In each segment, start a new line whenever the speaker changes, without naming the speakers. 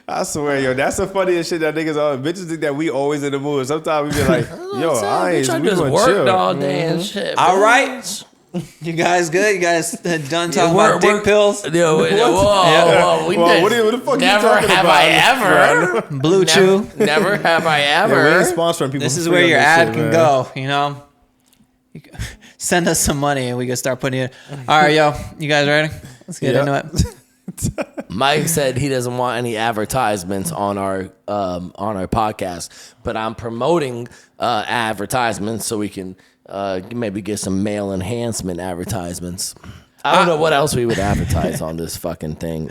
I swear, yo, that's the funniest shit that niggas always. Bitches think that we always in the mood. Sometimes we be like, yo, I ain't. We
just worked
chill.
all day and shit.
All right. You guys good? You guys done talking about dick pills?
Whoa. We
what the fuck
never
you talking
have
about?
I ever.
Blue Chew.
Never have I ever.
Yeah, we ain't sponsoring people.
This is where your ad can go, you know? Send us some money and we can start putting it. All right, yo. You guys ready? Let's get into it.
Mike said he doesn't want any advertisements on our podcast, but I'm promoting advertisements so we can maybe get some male enhancement advertisements. I don't know what else we would advertise on this fucking thing.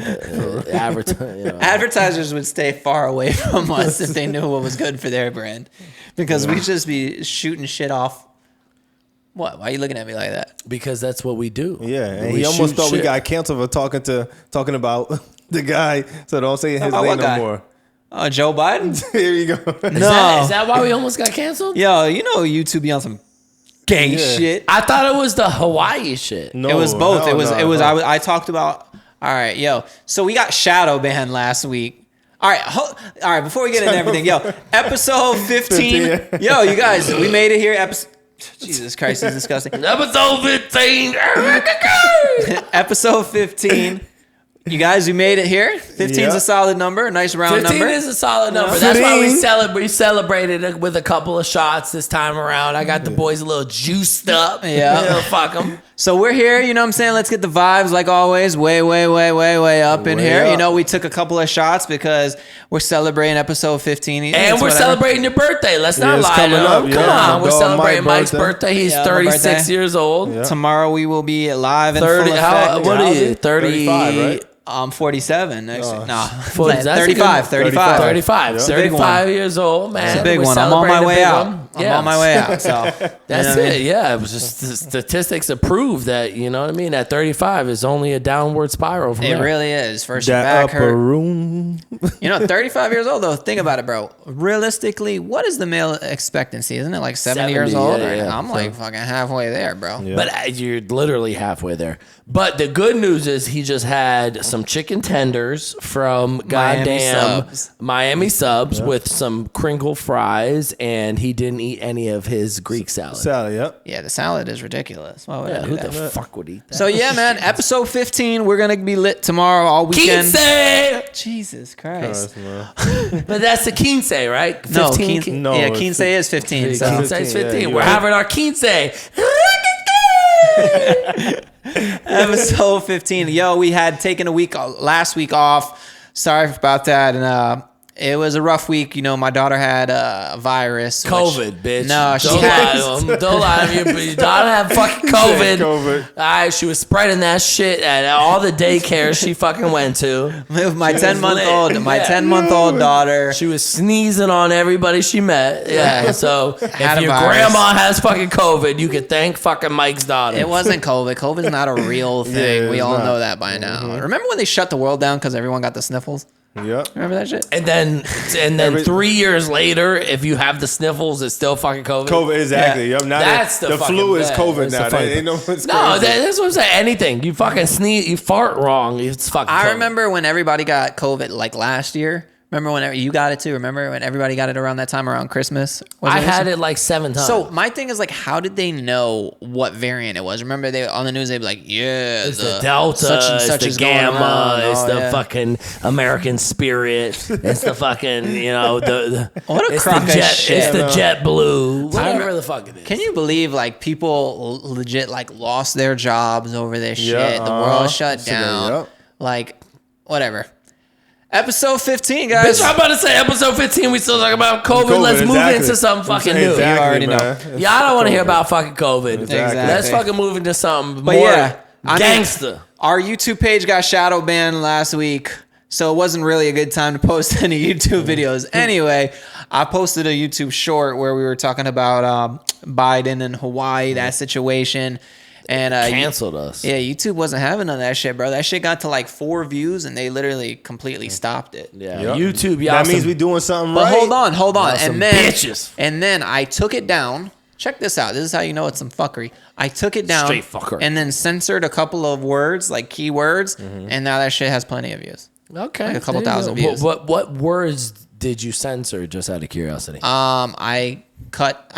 Advertisers would stay far away from us if they knew what was good for their brand, because we'd just be shooting shit off. What? Why are you looking at me like that?
Because that's what we do.
Yeah, and he almost thought we got canceled for talking about the guy. So don't say his name no more.
Oh, Joe Biden?
Here you go.
Is that why we almost got canceled?
Yo, you know YouTube be on some gay shit.
I thought it was the Hawaii shit.
No, it was both. It was. I talked about. All right, yo. So we got shadow banned last week. All right. Before we get into everything, yo, episode 15. Yo, you guys, we made it here. Jesus Christ, this is disgusting.
Episode 15.
Episode 15. You guys, we made it here. 15 is a solid number, a nice round
15
number.
15 is a solid number. That's why we celebrated it with a couple of shots this time around. I got the boys a little juiced up.
Yeah.
Fuck them.
So we're here, you know what I'm saying? Let's get the vibes like always, way up in here. You know, we took a couple of shots because we're celebrating episode 15.
And we're celebrating your birthday. Let's not lie to them. Come on. We're celebrating Mike's birthday. He's 36 years old.
Yeah. Tomorrow we will be live in full effect.
What are you?
35, right?
I'm 47 next year. Nah,
35. 35 years old, man.
It's a big one. I'm on my way out. I'm on my way out. So
that's it. Yeah, it was just the statistics that prove that, you know what I mean? At 35 is only a downward spiral from
it
there.
really is. First your back hurt.
Room.
You know, 35 years old though. Think about it, bro. Realistically, what is the male expectancy? Isn't it like 70 years old? Yeah. I'm like fucking halfway there, bro.
Yeah.
But you're literally halfway there. But the good news is he just had some chicken tenders from Miami Subs with some crinkle fries, and he didn't eat any of his Greek salad.
Yep.
Yeah, the salad is ridiculous. Why would I do
who
that?
the fuck would eat that?
So yeah, man, episode 15, we're gonna be lit tomorrow all weekend.
Quince!
Jesus Christ.
But that's the quince, right? 15?
No, yeah, quince is 15. So.
Quince is 15. We're having our quince.
Episode 15. Yo, we had taken last week off. Sorry about that. And it was a rough week. You know, my daughter had a virus.
COVID, bitch.
No,
Don't lie to me. Your daughter had fucking COVID. All right, she was spreading that shit at all the daycares she fucking went to.
My 10-month-old daughter.
She was sneezing on everybody she met. Yeah. So if your
virus.
grandma has fucking COVID, you can thank fucking Mike's daughter.
It wasn't COVID. COVID's not a real thing. We all know that by now. Mm-hmm. Remember when they shut the world down because everyone got the sniffles?
Yep.
Remember that shit?
And then 3 years later, if you have the sniffles, it's still fucking COVID.
COVID, exactly.
Yeah.
Yep. Now
that's the
flu is COVID now.
That's what I'm saying. Anything. You fucking sneeze, you fart wrong, it's fucking COVID.
I remember when everybody got COVID like last year. Remember when you got it too? Remember when everybody got it around that time, around Christmas?
I had it like 7 times.
So my thing is like, how did they know what variant it was? Remember they on the news they'd be like, yeah,
it's the Delta,
such and such
it's the Gamma, it's the fucking American Spirit, it's the fucking, you know,
what a crock of shit.
It's the JetBlue, whatever the fuck it is.
Can you believe like people legit like lost their jobs over this shit? The world shut down. Like, whatever. Episode 15, guys.
Bitch, I'm about to say episode 15. We still talking about COVID. Let's move into something fucking new.
You already know.
Y'all don't want to hear about fucking COVID.
Exactly.
Let's fucking move into something more gangster.
Our YouTube page got shadow banned last week, so it wasn't really a good time to post any YouTube videos. Anyway, I posted a YouTube short where we were talking about Biden and Hawaii, that situation. And
canceled us.
Yeah, YouTube wasn't having none of that shit, bro. That shit got to like 4 views, and they literally completely stopped it.
Yeah, YouTube. Y'all
that means we doing something
right.
But
hold on,
and
then I took it down. Check this out. This is how you know it's some fuckery. I took it down,
straight fuckery,
and then censored a couple of words, like keywords, and now that shit has plenty of views.
Okay.
Like a couple
There you
thousand
go.
views.
What words did you censor, just out of curiosity?
I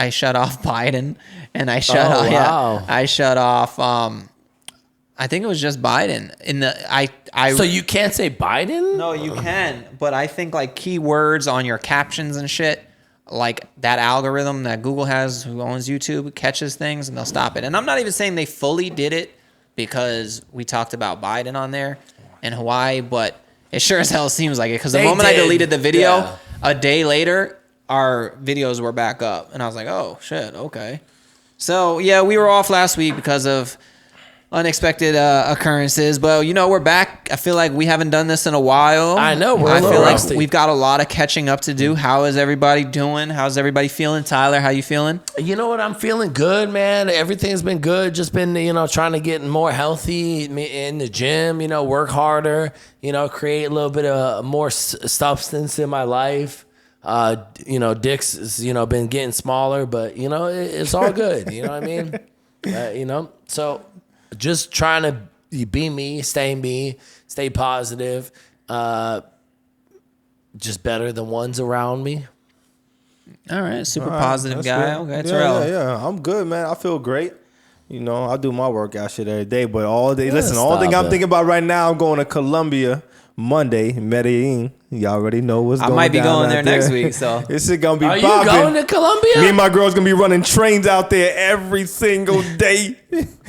shut off Biden, and I shut
Oh,
off.
wow.
Yeah, I shut off. I think it was just Biden.
So you can't say Biden?
No, you can, but I think like keywords on your captions and shit, like that algorithm that Google has, who owns YouTube, catches things and they'll stop it. And I'm not even saying they fully did it because we talked about Biden on there in Hawaii, but it sure as hell seems like it. Because the moment I deleted the video, a day later, our videos were back up, and I was like, oh shit, okay. So yeah, we were off last week because of unexpected occurrences, but we're back. I feel like we haven't done this in a while.
I know,
I feel
rusty.
like we've got a lot of catching up to do. How is everybody doing? How's everybody feeling? Tyler, how you feeling?
You know what? I'm feeling good, man. Everything's been good. Just been, trying to get more healthy in the gym, work harder, create a little bit of more substance in my life. Dick's has, been getting smaller, but, it's all good. You know what I mean? So just trying to be me, stay positive, just better than ones around me.
All right, super positive guy.
Good.
Okay, Terrell.
Yeah. I'm good, man. I feel great. I do my workout shit every day, but all day.
Yeah,
Listen, all thing I'm thinking about right now, I'm going to Colombia Monday, Medellin. Y'all already know what's going on.
I might be going there
out
next week, so.
This shit gonna be
Are
popping.
you going to Colombia?
Me and my girl's gonna be running trains out there every single day.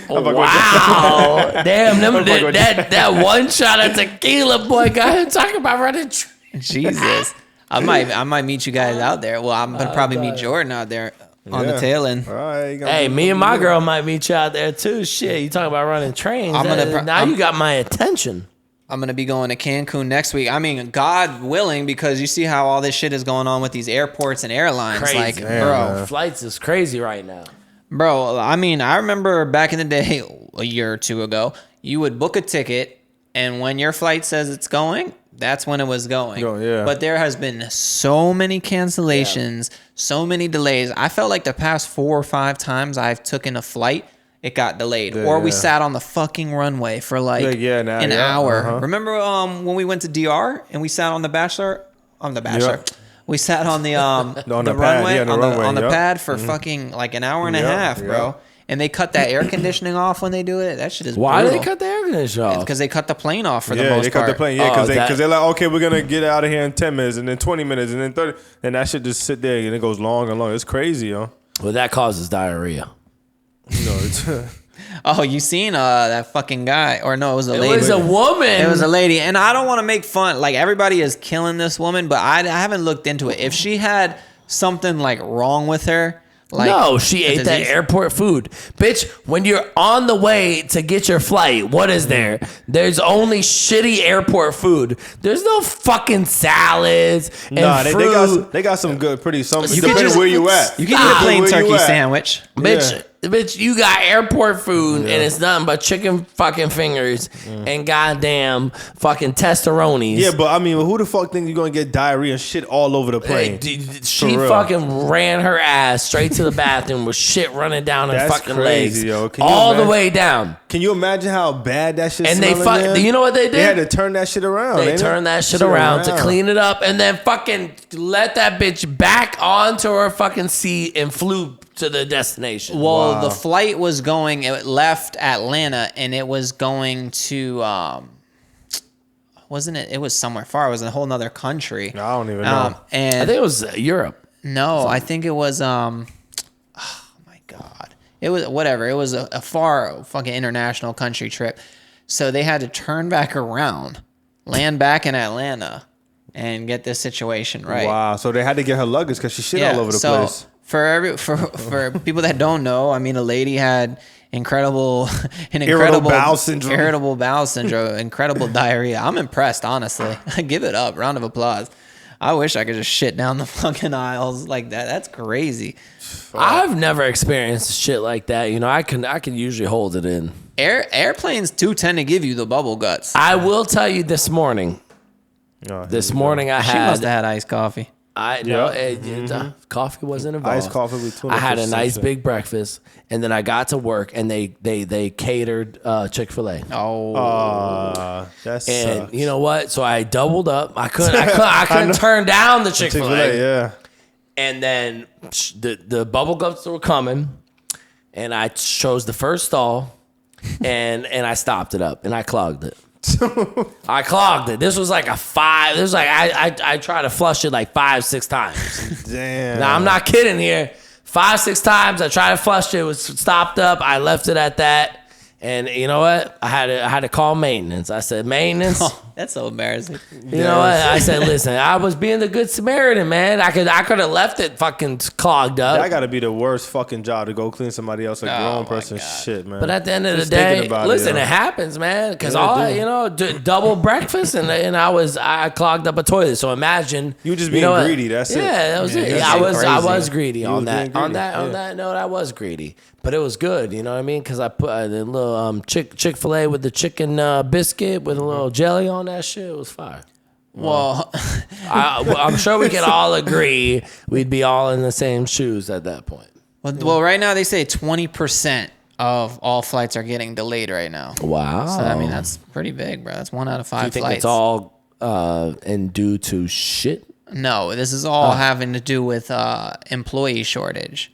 Wow. Damn, that one shot of tequila, boy, got him talking about running trains.
Jesus. I might meet you guys out there. Well, I'm gonna probably meet Jordan out there on the tail end.
All right,
Hey, me and my girl might meet you out there too. Shit, you talking about running trains? You got my attention.
I'm gonna be going to Cancun next week. I mean, God willing, because you see how all this shit is going on with these airports and airlines.
Crazy,
like,
bro, flights is crazy right now.
Bro, I mean, I remember back in the day, a year or two ago, you would book a ticket, and when your flight says it's going, that's when it was going. But there has been so many cancellations, so many delays. I felt like the past 4 or 5 times I've taken a flight, it got delayed. Or we sat on the fucking runway for an hour.
Uh-huh.
Remember when we went to DR and we sat on the Bachelor? On the Bachelor. Yep. We sat on the runway, on the pad for fucking like an hour and a half, bro. And they cut that air conditioning off when they do it. That shit is
Why
brutal.
do they cut the air conditioning off?
Because they cut the plane off for the most
part.
Yeah,
they cut the plane. Yeah, because they're like, okay, we're gonna get out of here in 10 minutes, and then 20 minutes, and then 30, and that shit just sit there, and it goes long and long. It's crazy, yo.
Well, that causes diarrhea.
It's
Oh, you seen that fucking guy? Or no, it was a lady.
It was a woman.
It was a lady. And I don't want to make fun. Like, everybody is killing this woman, but I haven't looked into it. If she had something, like, wrong with her... Like,
no, she ate that airport food. Bitch, when you're on the way to get your flight, what is there? There's only shitty airport food. There's no fucking salads and fruit.
They got some good,
depending
where you at.
You can eat a plain turkey sandwich.
Bitch, you got airport food and it's nothing but chicken fucking fingers and goddamn fucking testosterone.
Yeah, but I mean, who the fuck think you're gonna get diarrhea and shit all over the plane?
She fucking ran her ass straight to the bathroom with shit running down her fucking
crazy,
legs,
yo.
all the way down.
Can you imagine how bad that shit?
And you know what they did?
They had to turn that shit around.
They turned that shit around to clean it up, and then fucking let that bitch back onto her fucking seat and flew to the destination.
Well, the flight was going, it left Atlanta, and it was going to, wasn't it? It was somewhere far. It was in a whole nother country.
I don't even know.
And
I think it was Europe.
No, I think it was, oh my God. It was, whatever. It was a far fucking international country trip. So they had to turn back around, land back in Atlanta, and get this situation right.
Wow. So they had to get her luggage because she shit all over the place.
For people that don't know, I mean, a lady had incredible
bowel syndrome,
incredible diarrhea. I'm impressed, honestly. Give it up, round of applause. I wish I could just shit down the fucking aisles like that. That's crazy.
I've never experienced shit like that. I can usually hold it in.
Airplanes do tend to give you the bubble guts.
I will tell you this morning. I had.
She must have had iced coffee.
Coffee wasn't involved.
Iced coffee with tuna
I had
fish
a nice
section.
big breakfast, and then I got to work, and they catered Chick-fil-A.
That's
And you know what? So I doubled up. I couldn't turn down the Chick-fil-A.
Yeah.
And then the bubble guts were coming, and I chose the first stall, and I stopped it up, and I clogged it. I clogged it. This was like a 5. This was like I tried to flush it like 5-6 times.
Damn.
Now I'm not kidding here. 5-6 times I tried to flush it. It was stopped up. I left it at that. And you know what? I had to call maintenance. I said, maintenance.
That's so embarrassing.
You know what? I said, listen, I was being the good Samaritan, man. I could have left it fucking clogged up.
That got to be the worst fucking job to go clean somebody else's grown
my
person's
God.
shit, man.
But at the end of
Just
the day,
thinking about
listen,
it
happens, man. Because
Yeah, it do.
double breakfast, and I clogged up a toilet. So imagine
You just being greedy, that's it.
Yeah, that was
Yeah,
it.
you're
I
crazy.
was greedy
You
on
was
that.
being
On
greedy,
that note, I was greedy. But it was good, you know what I mean? Because I put the little Chick-fil-A with the chicken biscuit with a little jelly on that shit. It was fire.
Well,
I'm sure we can all agree we'd be all in the same shoes at that point.
well, right now they say 20% of all flights are getting delayed right now.
Wow.
So, I mean, that's pretty big, bro. That's 1 out of 5
Do you think
flights.
it's all and due to shit?
No, this is all having to do with employee shortage.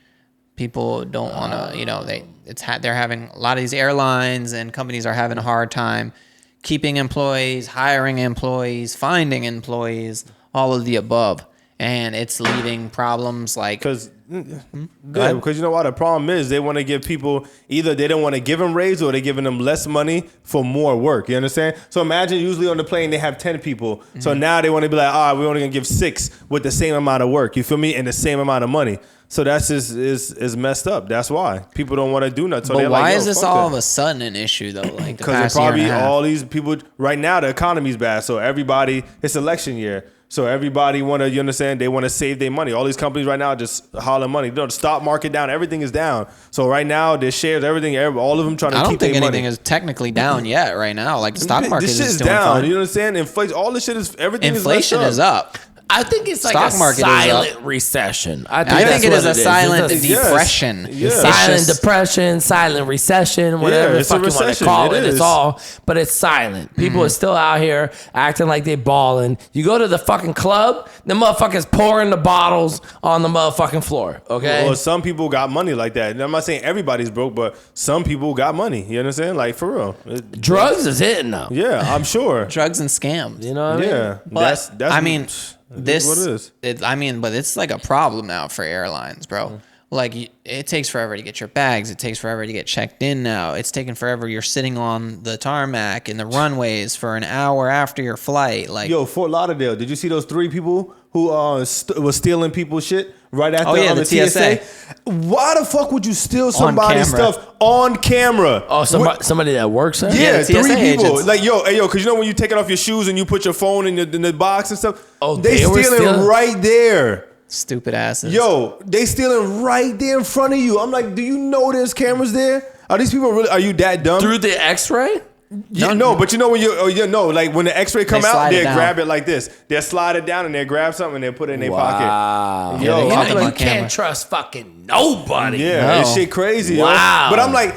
People don't want to, they're having a lot of these airlines and companies are having a hard time keeping employees, hiring employees, finding employees, all of the above. And it's leaving problems like...
Because you know what the problem is, they want to give people, either they don't want to give them raise or they're giving them less money for more work. You understand? So imagine usually on the plane they have 10 people. So now they want to be like, all right, we're only gonna give 6 with the same amount of work. You feel me? And the same amount of money. So that's just is messed up. That's why people don't want to do nothing. So
But
they're
why
like,
is this
fuck
all
that.
of a sudden an issue though? Like the
Because
past
probably
year and a half?
all these people right now, the economy's bad. So everybody, it's election year. So everybody want to, you understand, they want to save their money. All these companies right now are just hollering money. The stock market down, everything is down. So right now, their shares, everything, all of them trying to
I don't
keep
think
their
anything
money.
is technically down yet right now. Like the stock market
This shit
is
is
doing
down.
fine.
You understand? Inflation, all this shit is, everything
Inflation
is
is up.
I think it's like
Stock
a
market is up.
silent recession.
I
that's
think it
what
is a silent
It's a
depression.
Yes.
It's
silent
just-
depression, silent recession, whatever the
it's a
fuck you want to
recession.
call it.
It
It's
is.
all, but it's silent. People are still out here acting like they balling. You go to the fucking club, the motherfuckers pouring the bottles on the motherfucking floor. Okay.
Well, some people got money like that. And I'm not saying everybody's broke, but some people got money. You understand? Like, for real.
Drugs is hitting though.
Yeah, I'm sure.
drugs and scams.
You know what I mean?
Yeah.
But
That's
I mean,
this what it is.
But it's like a problem now for airlines, bro. Like it takes forever to get your bags. It takes forever to get checked in now. It's taking forever. You're sitting on the tarmac in the runways for an hour after your flight. Like,
Yo, Fort Lauderdale, did you see those 3 people who was stealing people's shit right after
Oh, yeah,
on the
the
TSA?
TSA.
Why the fuck would you steal somebody's
camera.
stuff on camera?
Oh, somebody that works there?
Yeah,
the
3
TSA
people.
agents.
Like, yo, because you know when you taking off your shoes and you put your phone in the box and stuff?
Oh,
they
were
stealing right there.
stupid asses.
Yo, they stealing right there in front of you. I'm like, do you know there's cameras there? Are these people really, are you that dumb?
Through the X-ray?
No, but you know when like when the X-ray come
They
out,
slide it
they
down.
grab it like this. They'll slide it down and they grab something and they put it in their pocket. Yo,
they
I'm
get it
like,
on
You
camera.
can't trust fucking nobody.
yeah,
No.
this shit crazy. Yo.
Wow.
But I'm like,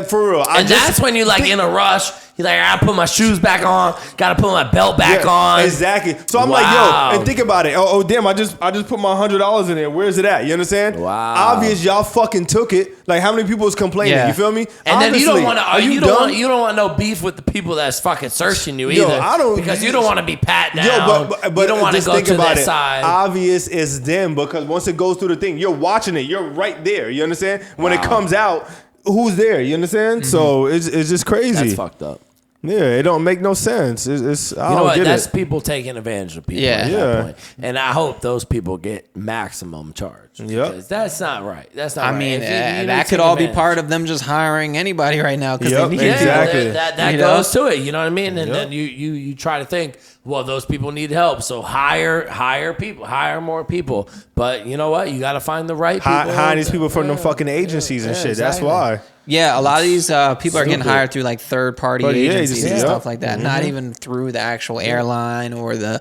for real.
And that's when you like in a rush. You're like, I gotta put my shoes back on. Gotta put my belt back on.
Exactly. So I'm
Wow.
like, yo, and think about it. Oh, damn, I just put my $100 in there. Where's it at? You understand?
Wow.
Obvious, y'all fucking took it. Like, how many people is complaining?
Yeah.
You feel me?
And then you don't want to.
Are
You
dumb?
don't want no beef with the people that's fucking searching you
Yo,
either.
I don't-
because you don't want to be pat down.
Yo, but
you don't want to
just
go
think
to
about
their
it.
side.
Obvious is them because once it goes through the thing, you're watching it. You're right there. You understand? When it comes out, who's there? You understand? So it's just crazy.
That's fucked up.
Yeah, it don't make no sense. It's I
You know
don't
what?
get
That's
it.
people taking advantage of people.
Yeah.
At
Yeah.
that point. And I hope those people get maximum charge.
Yep.
Because that's not right. That's not
I
right.
mean,
If you
that
take
could all be
advantage-
part of them just hiring anybody right now because
Yep,
they need
Yeah,
exactly.
that
You know?
goes to it. You know what I mean? And
Yep.
then you try to think, well, those people need help, so hire people, hire more people. But you know what? You got to find the right people.
Hiring these people from them fucking agencies and
yeah,
shit. That's
exactly.
why.
Yeah, a lot of these people are getting
Stupid.
hired through like third-party
Party
agencies
agencies,
and
yeah.
stuff like that. Not even through the actual airline or the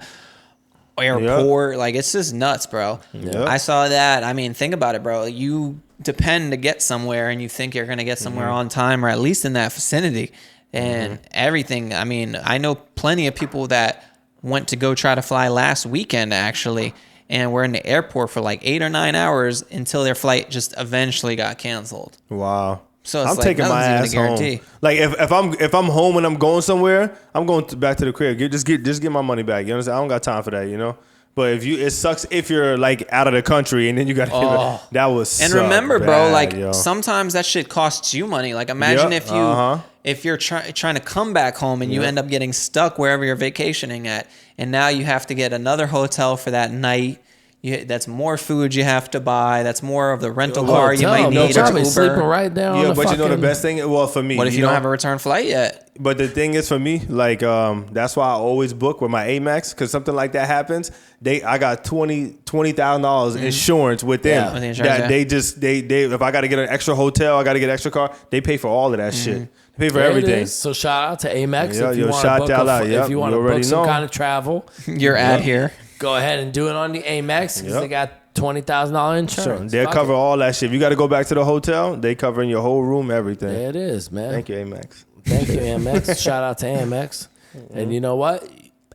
airport. Like, it's just nuts, bro.
Yep.
I saw that. I mean, think about it, bro. You depend to get somewhere and you think you're going to get somewhere on time or at least in that vicinity and everything. I mean, I know plenty of people that went to go try to fly last weekend, actually, and were in the airport for like 8 or 9 hours until their flight just eventually got canceled.
Wow.
So it's
I'm
like,
taking my ass home. Like if I'm home and I'm going somewhere, I'm going back to the crib. Just get my money back. You understand? I don't got time for that. You know. But it sucks if you're like out of the country and then you got to that was.
And remember, bro, like sometimes that shit costs you money. Like imagine if you're trying to come back home and you end up getting stuck wherever you're vacationing at, and now you have to get another hotel for that night. That's more food you have to buy. That's more of the rental car you might need or Uber.
Sleeping right down.
Yeah, but you know the best thing. Well, for me,
what if you don't have a return flight yet?
But the thing is, for me, like that's why I always book with my Amex, because something like that happens. I got $20,000 insurance with them.
Yeah, with the insurance,
they if I got to get an extra hotel, I got to get an extra car. They pay for all of that shit. They pay for everything.
So shout out to Amex
if
you want to book some kind of travel.
You're at here.
Go ahead and do it on the Amex because they got $20,000 insurance.
Sure. They'll cover all that shit. If you got to go back to the hotel, they covering your whole room, everything.
There it is, man.
Thank you, Amex.
Thank you, Amex. Shout out to Amex. And you know what?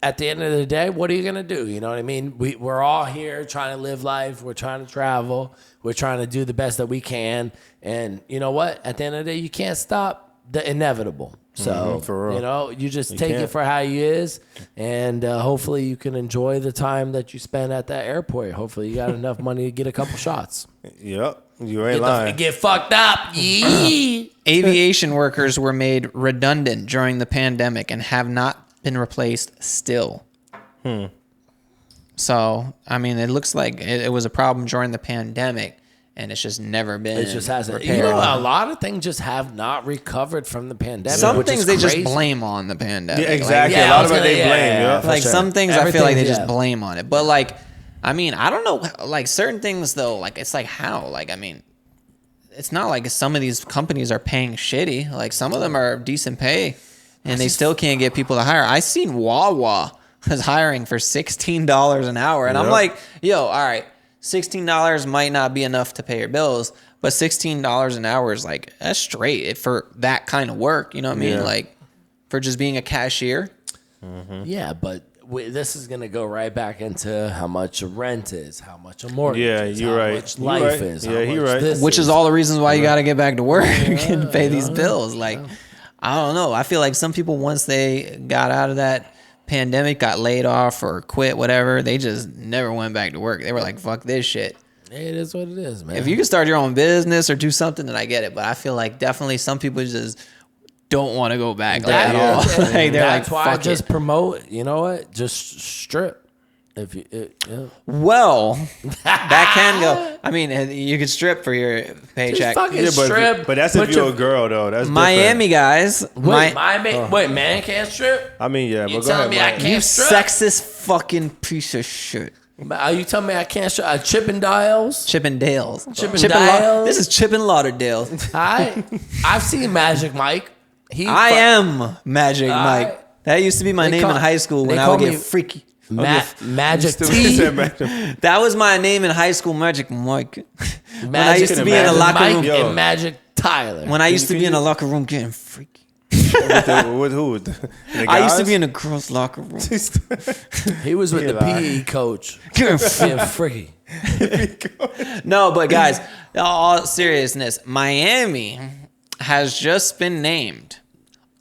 At the end of the day, what are you going to do? You know what I mean? We're all here trying to live life. We're trying to travel. We're trying to do the best that we can. And you know what? At the end of the day, you can't stop the inevitable. So,
for real.
You know, you just take it for how you is. And hopefully you can enjoy the time that you spend at that airport. Hopefully you got enough money to get a couple shots.
Yep. You ain't lying.
Get fucked up.
Aviation workers were made redundant during the pandemic and have not been replaced still. So, I mean, it looks like it was a problem during the pandemic. And it's just never been. It just hasn't.
You know, a lot of things just have not recovered from the pandemic.
Some things they just blame on the pandemic.
Yeah, exactly. A lot of it they blame. Yeah,
like some things I feel like they just blame on it. But like, I mean, I don't know. Like certain things though, like it's like how? Like I mean, it's not like some of these companies are paying shitty. Like some of them are decent pay, and they still can't get people to hire. I seen Wawa was hiring for $16 an hour, and I'm like, yo, all right. $16 might not be enough to pay your bills, but $16 an hour is like, that's straight for that kind of work. You know what I mean? Like for just being a cashier.
Yeah, but this is going to go right back into how much rent is, how much a mortgage is, how much life is.
Yeah, you're right.
Which is all the reasons why you got to get back to work and pay these bills. Like, I don't know. I feel like some people, once they got out of that pandemic, got laid off or quit, whatever, they just never went back to work. They were like, fuck this shit.
It is what it is, man.
If you can start your own business or do something, then I get it. But I feel like definitely some people just don't want to go back at all. Like, they're
that's
like,
why
fuck
I just
it.
promote, you know what? Just strip. If you,
Well, that can go. I mean, you could strip for your paycheck.
But that's if you're a girl, though. That's
Miami
different.
guys.
Wait, man can't strip?
I mean, yeah.
You
but go
telling me I
ahead,
can't
You
strip?
sexist fucking piece of shit.
Are you telling me I can't strip? Chippendales?
Chippendales.
Chippendales?
This is Chippin Lauderdale.
I've seen Magic Mike.
I am Magic Mike. That used to be my name in high school when I would get freaky.
Magic T.
That was my name in high school, Magic Mike. When I used to be in a locker room.
And Magic Tyler.
When I used to be in a locker room getting freaky.
with who?
I used to be in a girl's locker room.
He was with the PE coach. Getting freaky.
No, but guys, all seriousness, Miami has just been named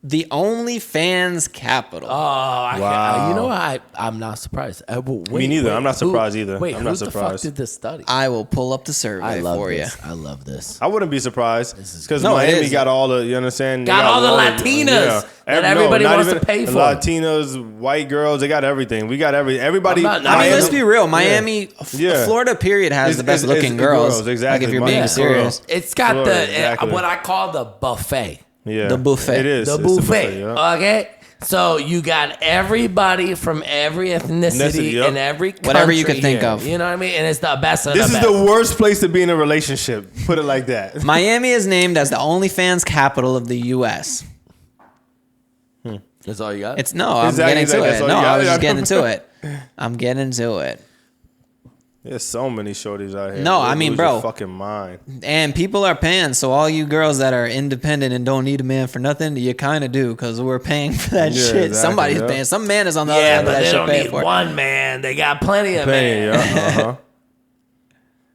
the OnlyFans capital.
Oh, wow. You know what? I'm not surprised.
Me neither. I'm not surprised either.
Wait,
I'm
who
not
the
surprised.
fuck did this study?
I will pull up the survey for you.
I love this.
I wouldn't be surprised because Miami got all the, you understand?
Got all the Latinas that everybody wants to pay for.
Latinas, white girls, they got everything. We got everybody.
I mean, let's be real. Miami, Florida, period, has the best looking girls.
Exactly.
Like if you're being serious.
It's got what I call the buffet.
Yeah,
the buffet.
It is
the buffet. Okay, so you got everybody from every ethnicity and every country,
whatever you can think of.
You know what I mean? And it's the best of the
best.
This
is the worst place to be in a relationship. Put it like that.
Miami is named as the OnlyFans capital of the U.S.
That's all you got?
I'm getting to it. No, I was just getting into it. I'm getting to it.
There's so many shorties out here.
No, I mean,
lose
bro.
your fucking mind.
And people are paying. So all you girls that are independent and don't need a man for nothing, you kind of do because we're paying for that
Yeah,
shit.
exactly,
Somebody's
yeah.
paying. Some man is on the other end of that shit paying for it.
one man. They got plenty of
Paying,
men.
yeah. Uh-huh.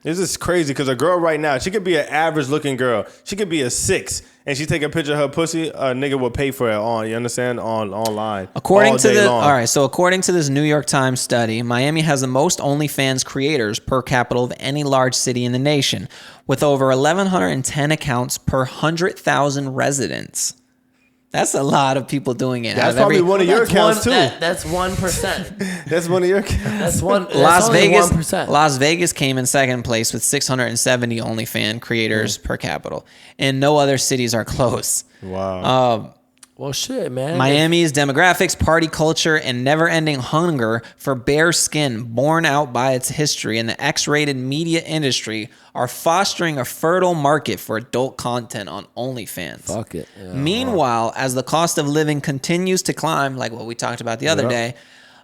It's just crazy because a girl right now, she could be an average looking girl. She could be a 6, and she take a picture of her pussy. A nigga will pay for it on. You understand? Online.
According
all
to
day long.
all right, so according to this New York Times study, Miami has the most OnlyFans creators per capita of any large city in the nation, with over 1,110 accounts per 100,000 residents. That's a lot of people doing it.
That's probably one of your accounts too.
That's 1%.
That's one of your accounts.
That's one. That's
Las
only
Vegas,
1%.
Las Vegas came in second place with 670 OnlyFans creators per capita, and no other cities are close.
Wow.
Well, shit, man.
Miami's demographics, party culture, and never-ending hunger for bare skin, borne out by its history and the X-rated media industry, are fostering a fertile market for adult content on OnlyFans.
Fuck it. Yeah.
Meanwhile, as the cost of living continues to climb, like what we talked about the other day,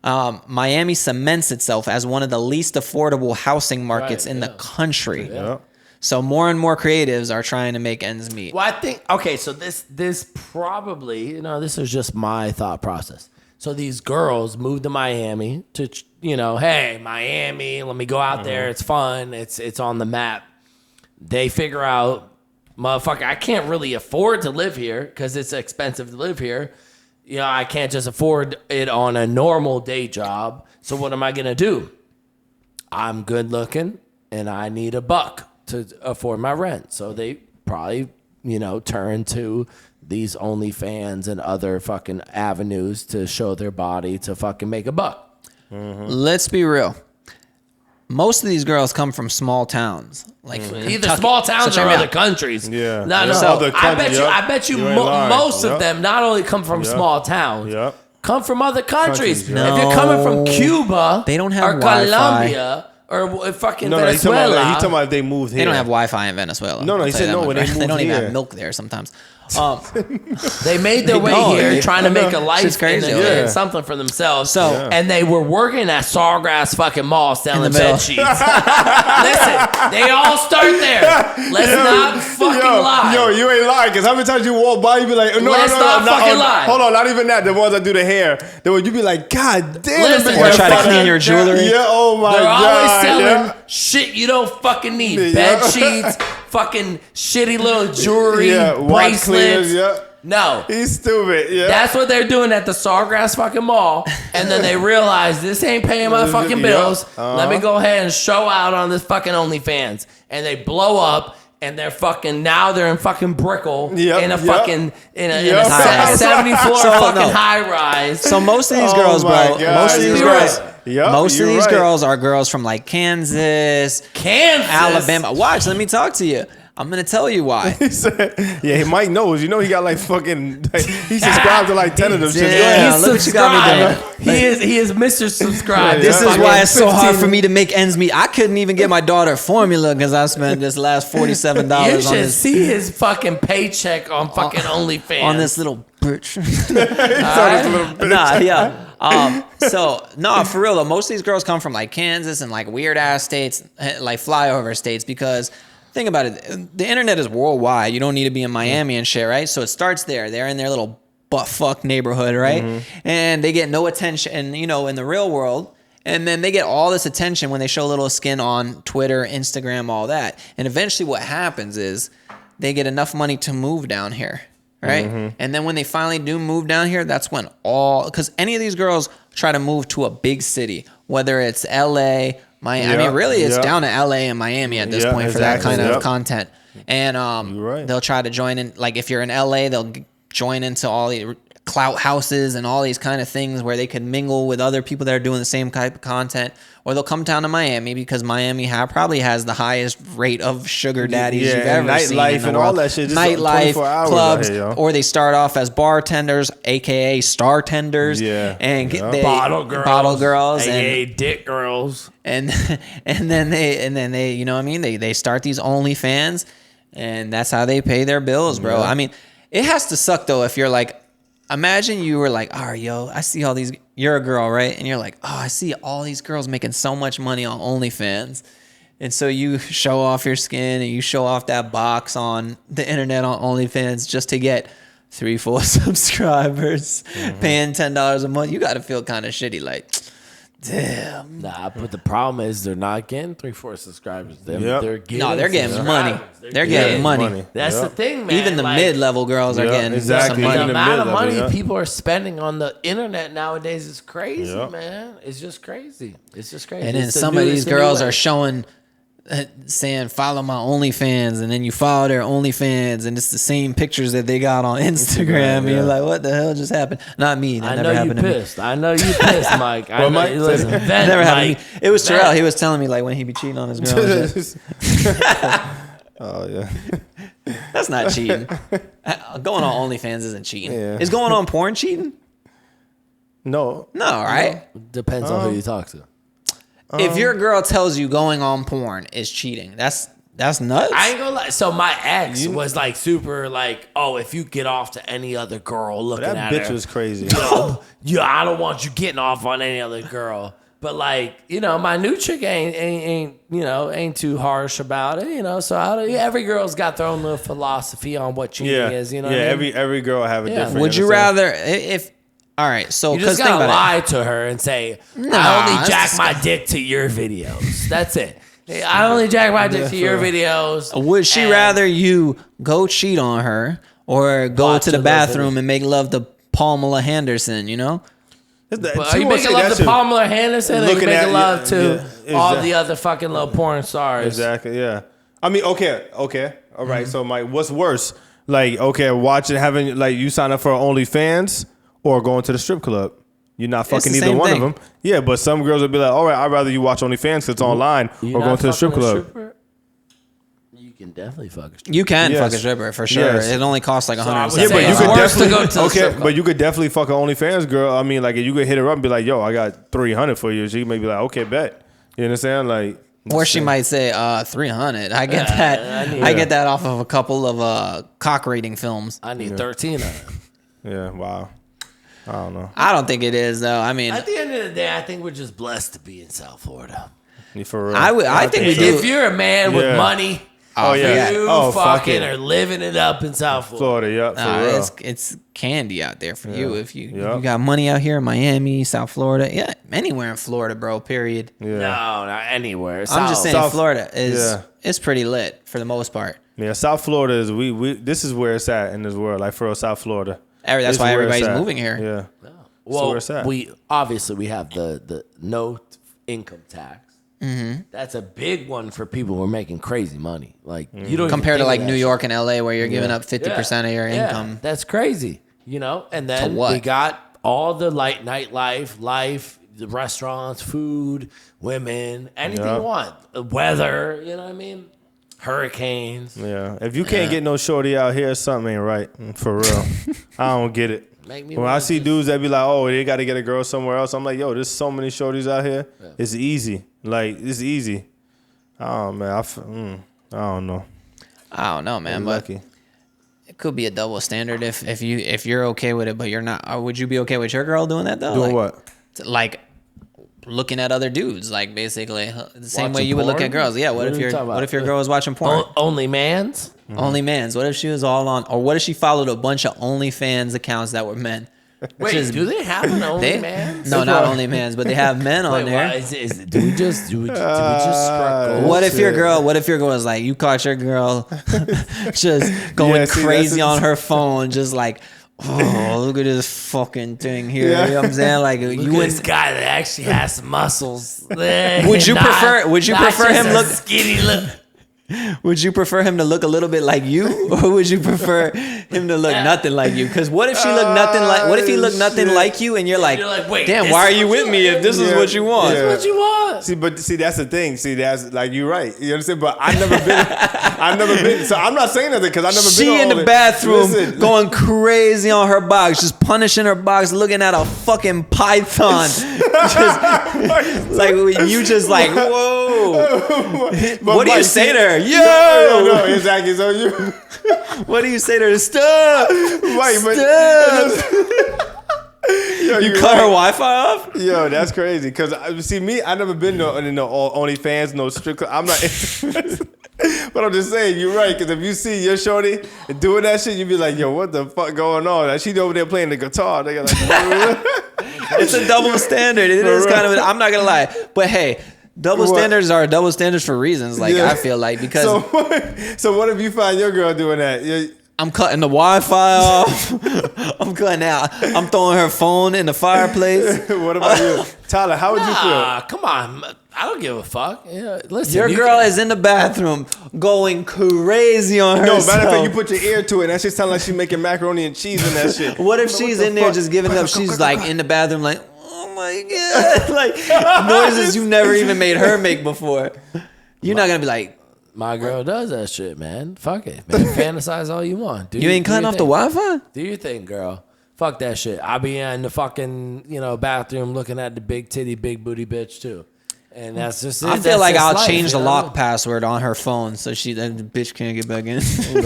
Miami cements itself as one of the least affordable housing markets in the country.
Yeah.
So more and more creatives are trying to make ends meet.
Well, I think okay. So this probably this is just my thought process. So these girls moved to Miami to hey, Miami, let me go out there. It's fun. It's on the map. They figure out, motherfucker, I can't really afford to live here because it's expensive to live here. I can't just afford it on a normal day job. So what am I gonna do? I'm good looking and I need $1 to afford my rent. So they probably, turn to these OnlyFans and other fucking avenues to show their body to fucking make $1.
Let's be real. Most of these girls come from small towns, like
Either small towns or other countries.
Yeah.
No.
Yeah.
So
Other countries,
I bet you
You ain't lying.
most of
Yep.
them not only come from small towns,
Yep.
come from other countries.
Countries, yeah.
If you're coming from Cuba,
They don't have
or
Wi-Fi.
Colombia or fucking
No, he's
Venezuela.
talking about if they moved here.
they don't have Wi-Fi in Venezuela.
No,
I'll
he
tell
said
you that
no,
much,
when they
right? They
moved
don't even
here.
have milk there sometimes.
They made their way
No,
here
yeah.
trying to make a life
Shit's crazy.
and
Yeah.
something for themselves.
So- Yeah.
And they were working at Sawgrass fucking Mall selling
In the middle.
bed sheets. Listen, they all start there. Let's not fucking lie.
Yo, you ain't lying, because how many times you walk by, you be like, no,
Let's
no,
not fucking
oh,
lie.
Hold on, not even that. The ones that do the hair, you be like, God damn.
Listen,
this
Or
bitch
try to
fucking-
clean your jewelry.
Yeah, oh my
They're
God.
always selling
yeah.
shit you don't fucking need.
Yeah.
Bed sheets, fucking shitty little jewelry,
Yeah, watch cleaners,
bracelets.
yeah.
No.
He's stupid, yeah.
That's what they're doing at the Sawgrass fucking Mall. And then they realize this ain't paying my fucking bills. Let me go ahead and show out on this fucking OnlyFans. And they blow up. And they're fucking, now they're in fucking Brickell
Yep,
in a
yep.
fucking, in a
Yep.
70 floor
So,
fucking
no.
high rise.
So most of these
Oh
girls,
my
bro.
God,
Most of
you're
these
right.
girls.
Yep,
most of
you're
these
right.
girls are girls from like Kansas,
Kansas.
Alabama. Watch, let me talk to you. I'm gonna tell you why.
He said, yeah, Mike knows. He got like fucking, he subscribed to like 10 of them shit.
Yeah,
He's
look what you got me doing.
subscribed. He is Mr. Subscribe.
This is
Fucking
why it's so hard
15
for me to make ends meet. I couldn't even get my daughter formula because I spent this last $47
You
on
should
this
see his fucking paycheck on fucking OnlyFans.
on this little bitch.
Little
Nah, yeah. So no, for real though, most of these girls come from like Kansas and like weird ass states, like flyover states, because think about it, the internet is worldwide. You don't need to be in Miami and shit, right? So it starts there. They're in their little butt fuck neighborhood, right? And they get no attention, and in the real world. And then they get all this attention when they show a little skin on Twitter, Instagram, all that. And eventually what happens is they get enough money to move down here, right? And then when they finally do move down here, that's when because any of these girls try to move to a big city, whether it's LA, Miami. I mean, really, it's down to LA and Miami at this point for that kind of content. And
right.
they'll try to join in. Like if you're in LA, they'll join into all the clout houses and all these kind of things where they can mingle with other people that are doing the same type of content. Or they'll come down to Miami because Miami probably has the highest rate of sugar daddies you've ever seen.
Nightlife
in the
and
world.
all that shit. Just
Nightlife,
24 hours
clubs,
out here, yo.
or they start off as bartenders, aka star tenders.
Yeah.
And
Yeah.
they
bottle girls,
and
aka dick girls.
and then they you know what I mean, they start these OnlyFans, and that's how they pay their bills, bro.
Yeah.
I mean, it has to suck though if you're like, imagine you were like, all right, yo, I see all these you're a girl, right? And you're like, oh, I see all these girls making so much money on OnlyFans. And so you show off your skin and you show off that box on the internet on OnlyFans just to get 3-4 subscribers, paying $10 a month. You got to feel kind of shitty, like, damn.
Nah, but the problem is they're not getting 3-4 subscribers. They're getting
they're getting money. They're getting money.
That's the thing, man.
Even the mid-level girls are getting some money.
The amount of money people are spending on the internet nowadays is crazy, man. It's just crazy. It's just crazy.
And then some of these girls are showing, saying, follow my OnlyFans, and then you follow their OnlyFans, and it's the same pictures that they got on Instagram, and you're like, what the hell just happened? Not me. That never happened to me.
I know you pissed, Mike. I know
Mike,
you listen.
That never happened to me. It was Terrell. He was telling me like when he be cheating on his girl. And shit.
Oh yeah,
that's not cheating. Going on OnlyFans isn't cheating.
Yeah.
Is going on porn cheating?
No,
right?
Depends on who you talk to.
If your girl tells you going on porn is cheating, that's nuts.
I ain't gonna lie. So my ex was like super like, oh, if you get off to any other girl looking at her,
that bitch was crazy.
Yo, I don't want you getting off on any other girl. But like, my new chick ain't too harsh about it, So every girl's got their own little philosophy on what cheating is, what I mean?
every girl have a different.
Would you rather if? All right, so
you just gotta lie to her and say, I only jack my dick to your videos. That's it. I only jack my dick to your videos.
Would she rather you go cheat on her or go to the bathroom and make love to Pamela Henderson?
Are you making love to Pamela Henderson, or you making love to all the other fucking little porn stars?
Exactly. Yeah. I mean, okay. All right. So, Mike, what's worse? Like, okay, having like you sign up for OnlyFans or going to the strip club. You're not fucking either one of them. Yeah, but some girls would be like, all right, I'd rather you watch OnlyFans because it's online or going to the strip club.
You can definitely fuck a stripper.
You can fuck a stripper for sure. Yes. It only costs like $100.
Yeah, but you could definitely go to the strip club. But you could definitely fuck an OnlyFans girl. I mean, like if you could hit her up and be like, yo, I got $300 for you. She may be like, okay, bet. You understand? Like,
or she might say, $300. I get that. I get that off of a couple of cock rating films.
I need 13 of them.
Yeah. Wow. I don't know.
I don't think it is though. I mean,
at the end of the day, I think we're just blessed to be in South Florida.
For real.
I think we do.
If you're a man with money, you fucking are living it up in South Florida.
Yeah,
it's candy out there for you. If you got money out here in Miami, South Florida, anywhere in Florida, bro. Period.
Yeah. No, not anywhere.
I'm just saying Florida is pretty lit for the most part.
Yeah, South Florida is we this is where it's at in this world. Like for real, South Florida.
That's why everybody's moving here.
Yeah.
Well, we have the no income tax. Mm-hmm. That's a big one for people who are making crazy money. Like you don't
compared to like New York and LA where you're giving up 50% of your income.
That's crazy, And then we got all the nightlife, the restaurants, food, women, anything you want, the weather. You know what I mean? Hurricanes.
Yeah. If you can't get no shorty out here, something ain't right. For real. I don't get it. When I see dudes that be like, oh, they got to get a girl somewhere else, I'm like, yo, there's so many shorties out here. Yeah. It's easy. Like, it's easy. Oh, man. I don't know.
I don't know, man. But it could be a double standard if you're okay with it, but you're not. Or would you be okay with your girl doing that, though?
Doing what?
Like looking at other dudes, like basically the same way you would look at girls. Yeah. What if your girl was watching porn?
OnlyMans?
Mm-hmm. OnlyMans. What if she was all on, or what if she followed a bunch of OnlyFans accounts that were men?
Wait, do they have an OnlyMans?
No, not OnlyMans, but they have men on there.
Do we just struck gold?
What if your girl is like, you caught your girl just going crazy on her phone, just like, oh, look at this fucking thing here. You know what I'm saying? Like
this guy that actually has some muscles.
Would you prefer him look
skinny look?
Would you prefer him to look a little bit like you, or would you prefer him to look nothing like you? Because what if she looked nothing like? What if he looked nothing like you, and you're like wait, damn, why are you with me if this is what you want?
This is what you want.
See, that's the thing. See, that's like you're right. You understand? But I've never been. So I'm not saying nothing because I've never been.
She in the bathroom going crazy on her box, just punishing her box, looking at a fucking python. Just, like you just like whoa. What do you say to her? Yo,
no, exactly. So you,
what do you say to her? Stop,
right?
Stop. You cut her Wi-Fi off?
Yo, that's crazy. Cause see me, I never been in no OnlyFans, no strip club. I'm not. But I'm just saying, you're right. Cause if you see your shorty doing that shit, you be like, yo, what the fuck going on? Like, she over there playing the guitar. They like,
it's a double standard. It is kind of. I'm not gonna lie, but hey. Double standards are double standards for reasons. Like I feel like because.
So what if you find your girl doing that?
I'm cutting the Wi-Fi off. I'm cutting out. I'm throwing her phone in the fireplace.
What about you, Tyler? How would you feel?
Come on, I don't give a fuck. Yeah, listen,
your girl is in the bathroom going crazy on herself.
No, matter of fact, you put your ear to it. And that shit sound like she's making macaroni and cheese in that shit.
What if she's in there just giving up? She's like in the bathroom, like. Oh my god! Like noises you never even made her make before. You're not gonna be like,
my girl does that shit, man. Fuck it, man. Fantasize all you want.
You ain't cutting off the Wi-Fi?
Do your thing, girl. Fuck that shit. I'll be in the fucking bathroom looking at the big titty, big booty bitch too. And that's just.
I feel like I'll change the lock password on her phone so then the bitch can't get back in.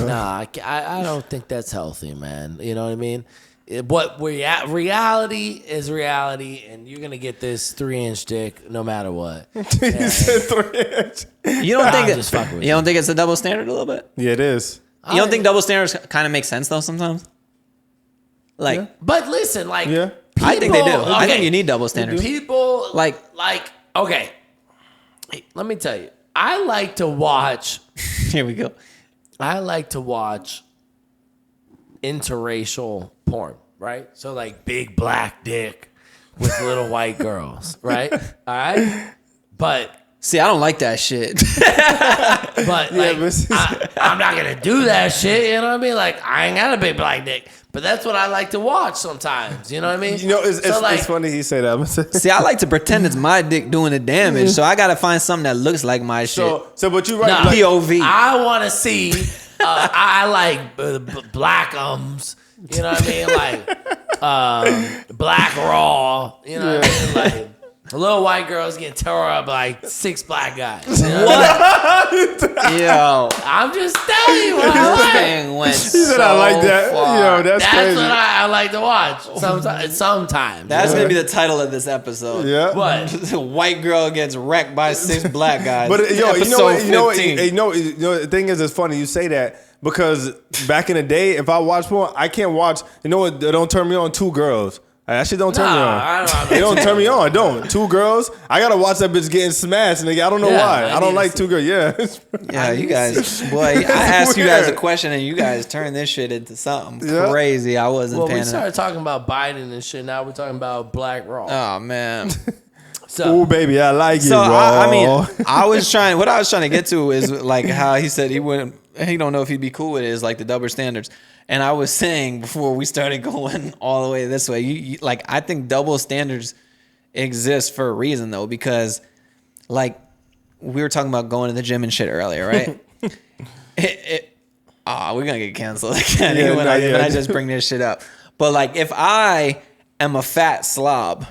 Nah, I don't think that's healthy, man. You know what I mean? Reality is reality, and you're gonna get this 3-inch dick no matter what.
He said 3-inch.
You don't think you don't think it's a double standard a little bit?
Yeah, it is.
You don't think double standards kind of make sense though sometimes? Like, yeah.
But listen, like,
yeah.
People, I think they do. Okay. I think you need double standards.
People like okay. Hey, let me tell you, I like to watch.
Here we go.
I like to watch interracial porn, right? So like big black dick with little white girls, right? All right, but
see, I don't like that shit.
But like, I'm not gonna do that shit. You know what I mean? Like, I ain't got a big black dick, but that's what I like to watch sometimes. You know what I mean?
You know, it's funny he say that.
See, I like to pretend it's my dick doing the damage, so I gotta find something that looks like my shit.
So, but you're right.
Nah,
like,
POV.
I want to see. I like black You know what I mean? Like black raw. You know what I mean? Like little white girls getting tore up like 6 black guys. You know what?
Yo,
I'm just telling you what I like.
Thing went
he said I like that.
Far.
Yo, that's crazy.
What I like to watch. Sometimes.
That's gonna be the title of this episode.
Yeah.
What?
White girl gets wrecked by 6 black guys.
But yo, you know what? The thing is, it's funny you say that. Because back in the day, if I watch porn, I can't watch. You know what? They don't turn me on 2 girls. That shit don't turn me on. They don't turn me on. It don't. 2 girls. I gotta watch that bitch getting smashed, nigga. I don't know why. I don't like 2 girls. Yeah.
Yeah, you guys. Boy, I asked you guys a question and you guys turned this shit into something crazy. I wasn't paying.
We started talking about Biden and shit. Now we're talking about Black Raw.
Oh man.
Oh baby, I like it.
So I mean, what I was trying to get to is like how he said he don't know if he'd be cool with it is like the double standards. And I was saying before we started going all the way this way, you like I think double standards exist for a reason though, because like we were talking about going to the gym and shit earlier, right? We're gonna get canceled again when I just bring this shit up. But like if I am a fat slob,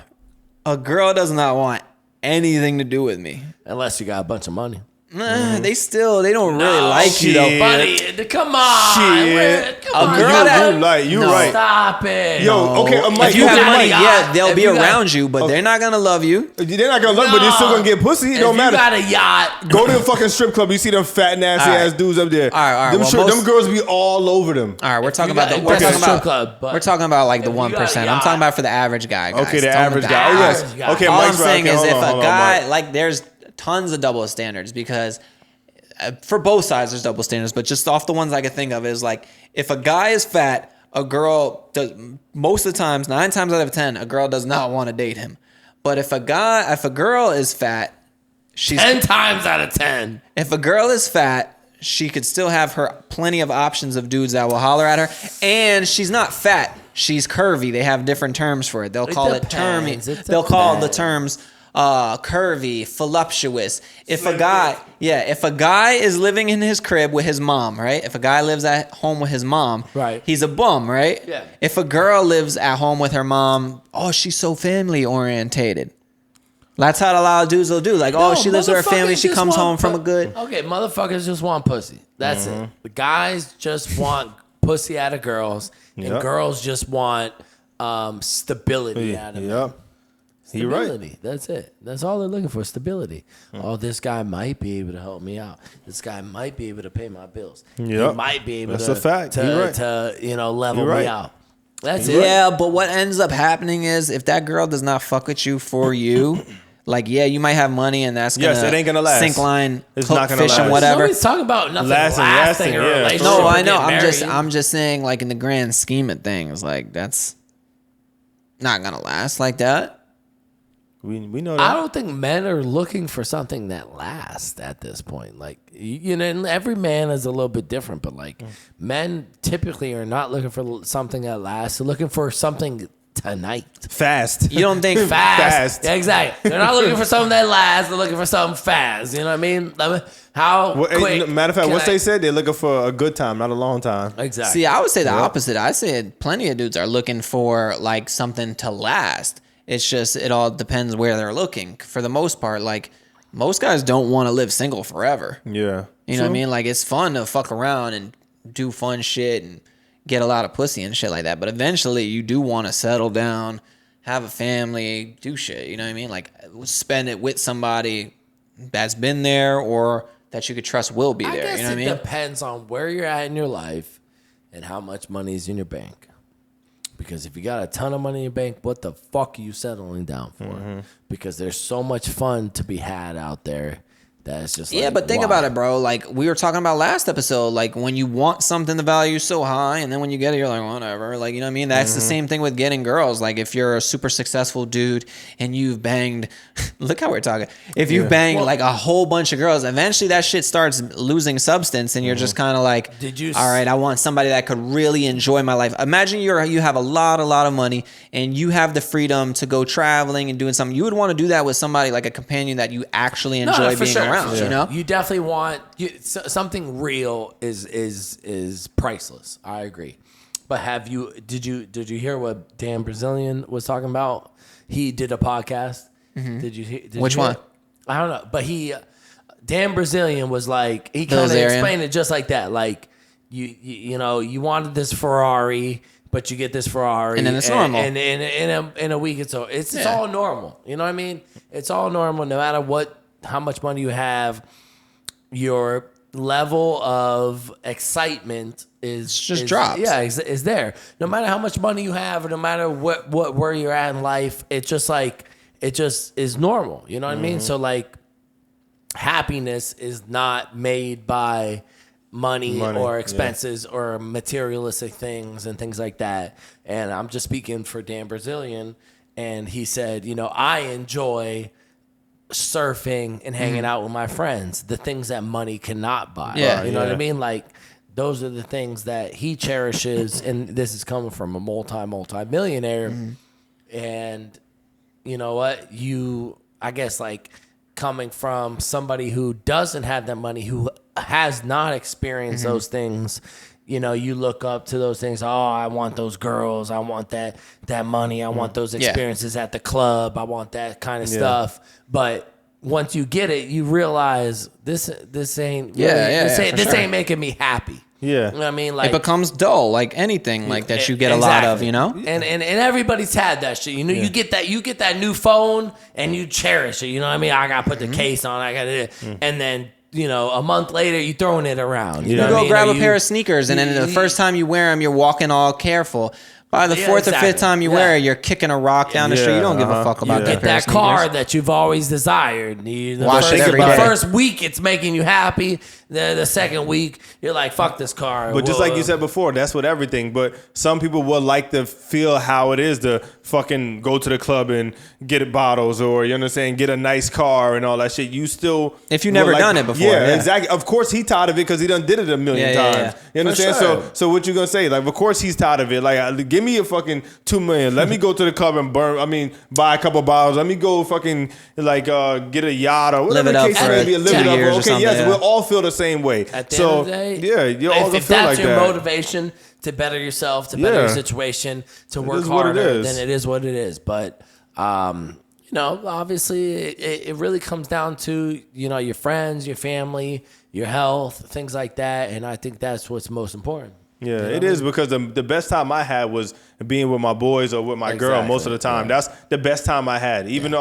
a girl does not want anything to do with me.
Unless you got a bunch of money.
They don't really like you though.
Buddy, come on.
Shit.
Come on.
A girl you right.
Stop it.
Yo, okay,
if you have money, they'll be around you, but they're not gonna love you.
They're not gonna love you, but they're still gonna get pussy. It don't matter.
If you got a yacht.
Go to the fucking strip club. You see them fat, nasty ass dudes up there.
All right.
Them girls be all over them.
All right, we're talking about like the 1%. I'm talking about for the average guy. Guys.
Okay, the average guy. Oh yes. Okay,
all I'm saying is if a guy like there's tons of double standards because for both sides there's double standards, but just off the ones I can think of is like if a guy is fat, a girl does most of the times 9 times out of 10 a girl does not want to date him. But if a girl is fat, she's
10 times out of 10.
If a girl is fat, she could still have her plenty of options of dudes that will holler at her, and she's not fat, she's curvy. They have different terms for it. They'll call it termy. They'll call the terms curvy, voluptuous. If a guy is living in his crib with his mom, right? If a guy lives at home with his mom,
right,
he's a bum, right?
Yeah.
If a girl lives at home with her mom, she's so family orientated. That's how a lot of dudes will do. Like, she lives with her family. She comes home from a good.
Okay, motherfuckers just want pussy. That's it. The guys just want pussy out of girls, and girls just want stability out of
Yep. You're
stability.
right.
That's it. That's all they're looking for, stability. Oh, this guy might be able to help me out. This guy might be able to pay my bills. He
Yep.
might be able
That's a fact. You're right.
to level
You're
me
right.
out. That's
Yeah,
it.
yeah, but what ends up happening is if that girl does not fuck with you for you, like, yeah, you might have money and that's gonna,
Yes, it ain't gonna last.
sink line,
It's
hook,
not gonna
fish,
last.
and whatever.
Nobody's talking about nothing lasting
Lasting,
in a
yeah.
relationship.
No,
or
I know.
getting
I'm
married.
just saying, like, in the grand scheme of things, like, that's not gonna last like that.
We know that.
I don't think men are looking for something that lasts at this point. Like, you know, and every man is a little bit different, but like men typically are not looking for something that lasts. They're looking for something tonight.
Fast.
You don't think
Fast. Yeah, exactly. They're not looking for something that lasts. They're looking for something fast. You know what I mean? How quick?
Matter of fact,
can
what
I-
they said, they're looking for a good time, not a long time.
Exactly.
See, I would say the
Yep.
opposite. I said plenty of dudes are looking for like something to last. It's just it all depends where they're looking. For the most part, like most guys don't want to live single forever.
Yeah.
You know what I mean? Like it's fun to fuck around and do fun shit and get a lot of pussy and shit like that. But eventually you do want to settle down, have a family, do shit. You know what I mean? Like spend it with somebody that's been there or that you could trust will be
I
there.
guess
You know what I
it
mean?
depends on where you're at in your life and how much money is in your bank. Because if you got a ton of money in your bank, what the fuck are you settling down for? Because there's so much fun to be had out there that it's just
Yeah,
like,
but think
why?
about it, bro. Like we were talking about last episode, like when you want something, the value is so high, and then when you get it, you're like, whatever. Like, you know what I mean? That's the same thing with getting girls. Like if you're a super successful dude and you've banged, look how we're talking. If you've banged like a whole bunch of girls, eventually that shit starts losing substance, and you're just kind of like, all right, I want somebody that could really enjoy my life. Imagine you have a lot of money, and you have the freedom to go traveling and doing something. You would want to do that with somebody like a companion that you actually enjoy being around. You know,
you definitely want something real is priceless. I agree. But did you hear what Dan Brazilian was talking about? He did a podcast. Did you hear?
Which one?
I don't know, but Dan Brazilian was like, he kind of explained it just like that. Like you know, you wanted this Ferrari, but you get this Ferrari,
and then it's normal.
And in a week, it's all normal. You know what I mean? It's all normal, no matter how much money you have. Your level of excitement is
drops.
Yeah, is there. No matter how much money you have, or no matter where you're at in life, it just is normal. You know what I mean? So like, happiness is not made by money or expenses or materialistic things and things like that. And I'm just speaking for Dan Brazilian, and he said, you know, I enjoy surfing and hanging out with my friends, the things that money cannot buy.
Yeah.
You know what I mean? Like, those are the things that he cherishes, and this is coming from a multi-millionaire. And you know what? I guess like coming from somebody who doesn't have that money, who has not experienced those things, you know, you look up to those things. Oh, I want those girls. I want that money. I want those experiences at the club. I want that kind of stuff. But once you get it, you realize this ain't this ain't making me happy.
Yeah.
You know what I mean? Like,
it becomes dull, like anything like that you get a lot of, you know?
And everybody's had that shit. You know, you get that new phone and you cherish it. You know what I mean? I gotta put the case on, I gotta and then, you know, a month later you throwing it around. You know
You
what I
go
mean?
grab
Or
a pair of sneakers, and then the first time you wear them, you're walking all careful. By the fourth or fifth time you wear it, you're kicking a rock down the street. You don't give a fuck about
you
that
get
pair of
that car
sneakers.
that you've always desired.
Wash it every day.
The first week it's making you happy. The second week you're like, fuck this car.
But just like you said before, that's with everything. But some people would like to feel how it is to fucking go to the club and get bottles, or you understand, get a nice car and all that shit. You still,
if you never done it before,
yeah, exactly. Of course he tired of it because he done did it a million times.
Yeah.
You understand?
Sure.
So what you gonna say? Like, of course he's tired of it. Like, give me a fucking $2 million. Let me go to the club and buy a couple bottles. Let me go fucking like get a yacht or whatever
Live it
the
up
case
for
may be. Live
2
it
years or
up. Okay,
something,
yes,
yeah.
we'll all feel the same way.
At the end of the day,
yeah, you're all gonna
if
feel
that's
like
your
that.
motivation to better yourself, to better your situation, to work
is what it
harder,
is.
then it is what it is. But you know, obviously, it really comes down to, you know, your friends, your family, your health, things like that. And I think that's what's most important.
Yeah, it is because the best time I had was being with my boys or with my girl most of the time. That's the best time I had. Even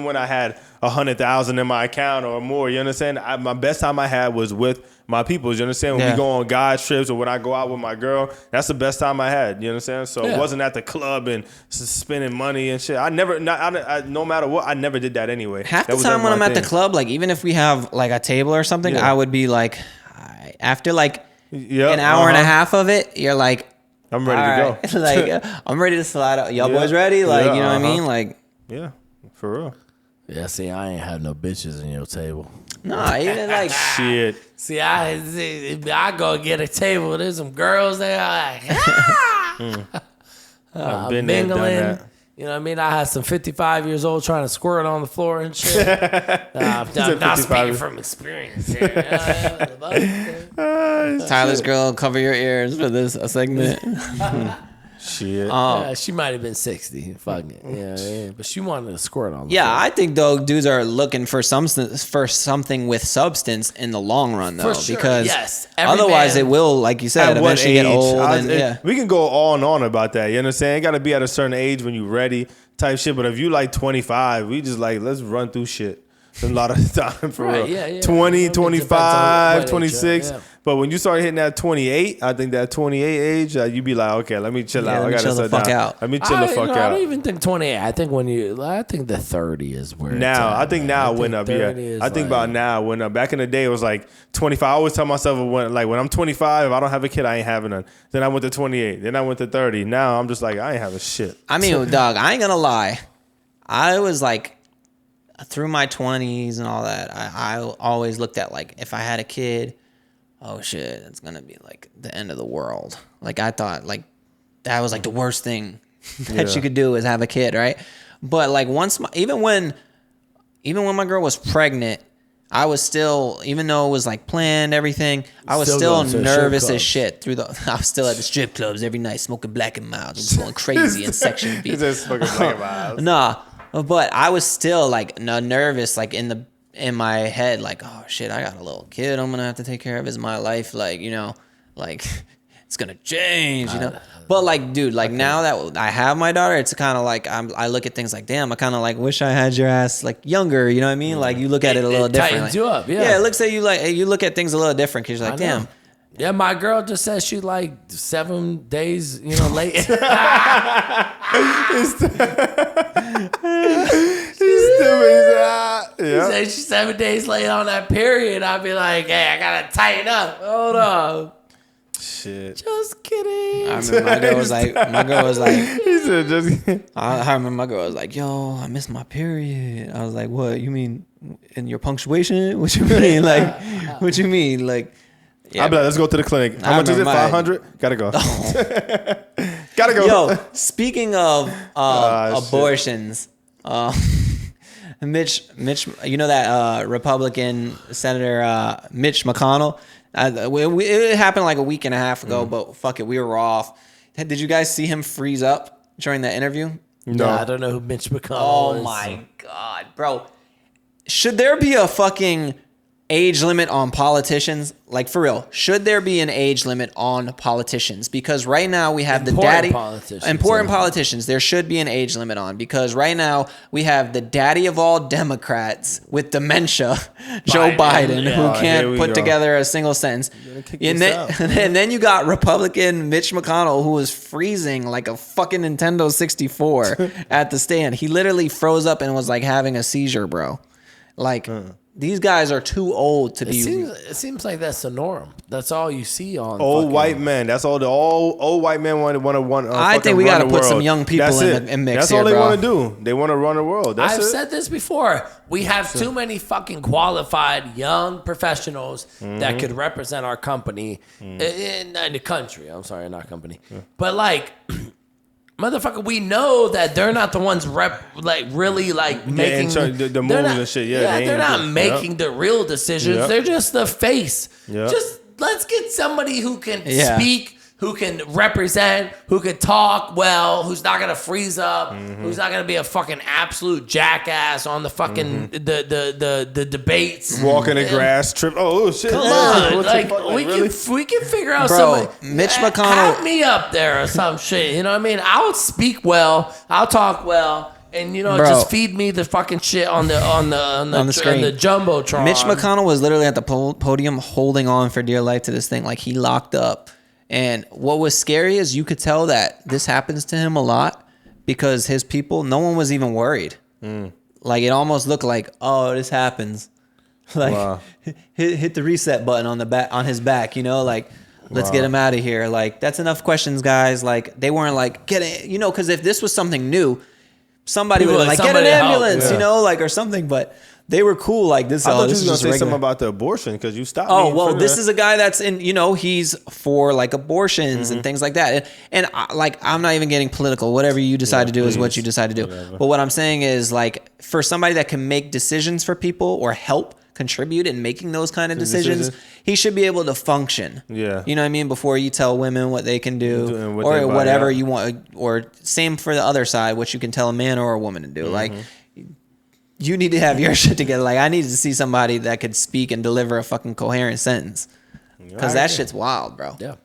when I had 100,000 in my account or more, you understand? My best time I had was with my people. You understand? When we go on guys trips or when I go out with my girl, that's the best time I had. You understand? So it wasn't at the club and spending money and shit. No matter what, I never did that anyway.
Half the time when I'm at the club, like even if we have like a table or something, I would be like, after like an hour and a half of it, you're like,
I'm ready to go.
Like, I'm ready to slide out. Y'all boys ready? Like, you know what I mean? Like,
yeah, for real.
Yeah, see, I ain't have no bitches in your table.
Nah, even like
shit.
See, I go get a table. There's some girls there.
I've
been mingling. You know what I mean? I had some 55 years old trying to squirt on the floor and shit. I'm not speaking from experience here.
Tyler's girl, cover your ears for this segment.
Shit.
She might have been 60. Fuck it. Yeah. But she wanted to squirt on the
floor.
I
think though dudes are looking for something with substance in the long run though. For sure. Because otherwise it will, like you said, eventually get old.
We can go on about that. You understand? You got to be at a certain age when you're ready type shit. But if you like 25, we just like, let's run through shit. A lot of time for real.
Yeah.
20, 25, 26. But when you start hitting that 28, I think that 28 age, you be like, okay, let me chill out. I gotta sit down. Let me chill the fuck out.
I don't even think 28. I think the 30 is where
now. I think now it went up. Yeah, I think about now it went up. Back in the day, it was like 25. I always tell myself when I'm 25, if I don't have a kid, I ain't having none. Then I went to 28. Then I went to 30. Now I'm just like, I ain't having shit.
I mean, dog, I ain't gonna lie. I was like, through my 20s and all that, I always looked at like, if I had a kid, oh shit, it's gonna be like the end of the world. Like I thought like that was like the worst thing that you could do is have a kid, right? But like even when my girl was pregnant, I was still, even though it was like planned, everything, I was still nervous as shit I was still at the strip clubs every night smoking Black and Mild, just going crazy in Section B.
Just smoking Black and Mild.
Nah. But I was still like nervous, like in my head, like, oh shit, I got a little kid I'm gonna have to take care of. Is my life like, you know, like it's gonna change, you know? But like, dude, like now that I have my daughter, it's kind of like I look at things like, damn, I kind of like wish I had your ass like younger. You know what I mean? Like you look at it a little different.
Tightens you up,
yeah. It looks at you look at things a little different because you're like, damn.
Yeah, my girl just said she like 7 days, you know, late. She's she's 7 days late on that period. I'd be like, hey, I gotta tighten up. Hold up.
Shit.
Just kidding.
I remember my girl was like,
he said, just kidding.
I remember my girl was like, yo, I missed my period. I was like, what? You mean in your punctuation? What you mean? Like, what you mean? Like, yeah,
I'll be like, let's go to the clinic. How much is it? 500? Gotta go. Gotta go.
Yo, speaking of abortions, Mitch, you know that Republican Senator Mitch McConnell? It happened like a week and a half ago, but fuck it, we were off. Did you guys see him freeze up during that interview?
No.
I don't know who Mitch McConnell is.
Oh my God, bro. Should there be a fucking age limit on politicians? Like for real, should there be an age limit on politicians? Because right now we have important politicians. There should be an age limit on, because right now we have the daddy of all Democrats with dementia, Joe Biden, who can't put together a single sentence. And then you got Republican Mitch McConnell, who was freezing like a fucking Nintendo 64 at the stand. He literally froze up and was like having a seizure, bro. Like, these guys are too old to be.
It seems like that's the norm. That's all you see on
old white men. That's all the old white men want to.
I think we got to put some young people in mix.
That's all they want to do. They want to run the world.
I've said this before. We have too many fucking qualified young professionals that could represent our company in the country. I'm sorry, not company, but like. Motherfucker, we know that they're not the ones really making
the moves and shit. Yeah,
they're not making the real decisions. They're just the face.
Yep.
Just let's get somebody who can speak, who can represent, who can talk well, who's not gonna freeze up, who's not gonna be a fucking absolute jackass on the fucking the debates.
Walk in the grass, trip. Oh shit!
Come on,
What the
like
fuck?
we can figure out
Bro,
somebody.
Mitch McConnell-
have me up there or some shit. You know what I mean? I'll speak well, I'll talk well, and
Bro.
just feed me the fucking shit on the
screen.
the jumbotron.
Mitch McConnell was literally at the podium holding on for dear life to this thing, like he locked up. And what was scary is you could tell that this happens to him a lot because his people, no one was even worried. Like it almost looked like, oh, this happens. Like
Wow.
hit the reset button on the back on his back, like let's get him out of here. Like that's enough questions, guys. Like they weren't like get it, because if this was something new, somebody would have like get an ambulance, or something. But they were cool like this.
I thought
this
you
is
was gonna say
regular.
something about the abortion because you stopped.
Oh
me
well,
from
this
that.
is a guy that's in. He's for like abortions and things like that. And I'm not even getting political. Whatever you decide to do is what you decide to do.
Whatever.
But what I'm saying is like for somebody that can make decisions for people or help contribute in making those kind of decisions, he should be able to function.
Yeah.
You know what I mean? Before you tell women what they can do
Doing what they
or
buy
whatever
out.
you want, or same for the other side, what you can tell a man or a woman to do. Like you need to have your shit together. Like I need to see somebody that could speak and deliver a fucking coherent sentence. Because that shit's wild, bro.
Yeah.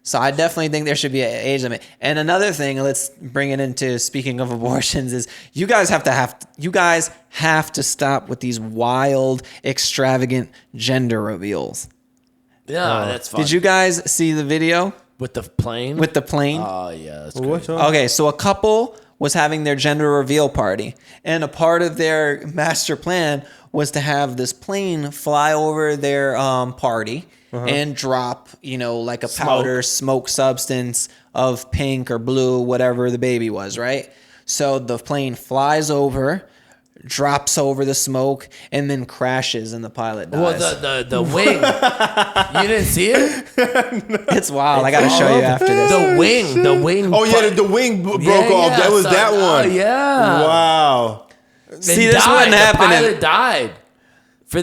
So I definitely think there should be an age limit. And another thing, let's bring it into speaking of abortions, is you guys have to stop with these wild, extravagant gender reveals.
Yeah, that's fine.
Did you guys see the video
with the plane?
with the plane?
Oh yeah, that's
What's
crazy.
up?
Okay, so a couple was having their gender reveal party, and a part of their master plan was to have this plane fly over their party and drop, like a powder smoke substance of pink or blue, whatever the baby was, right? So the plane flies over, drops over the smoke, and then crashes, and the pilot dies.
Well, the wing. You didn't see it?
It's wild. I got to show you after this.
The wing.
Oh yeah, the wing broke
Yeah,
off. That was
son.
that one.
Oh yeah.
Wow.
See,
It
this
died.
wouldn't happen
The
if-
pilot died for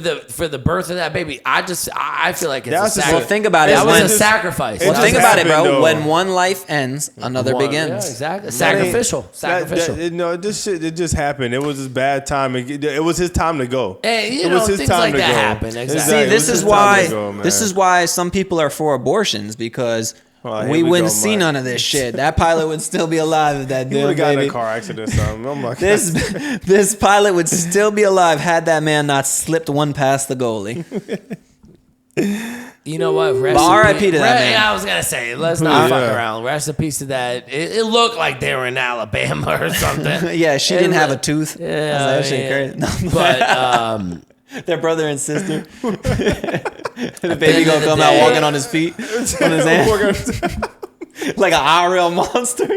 the birth of that baby. I feel like it's
That's
a
just-
sacrifice.
Well, think about it.
That was
When-
a sacrifice.
Well,
just
think about it, bro.
happened, though.
When one life ends, another
Yeah,
begins.
exactly. Sacrificial.
This shit, it just happened. It was his bad time. It was his time to go.
Hey,
It was his
things
time
like
to
that
go.
happen. Exactly.
See,
It
this
was
is
his time
why
to go, man.
this is why some people are for abortions because
Oh, here
we
we
wouldn't
go,
see
Mike.
none of this shit. That pilot would still be alive if that
He would
damn
have gotten in
baby.
a car accident or something. Oh my god.
This pilot would still be alive had that man not slipped one past the goalie.
You know what? Rest
But
in
RIP
peace-
to that man.
I was gonna say, let's not
Yeah.
fuck around. Rest in peace to that. It looked like they were in Alabama or something.
Yeah, she
It
didn't have a
looked-
tooth.
Yeah,
That shit
yeah.
crazy. No,
But
their brother and sister. The
end
baby
of
gonna
the
come out
day-
walking on his feet, on his hand, like an IRL monster.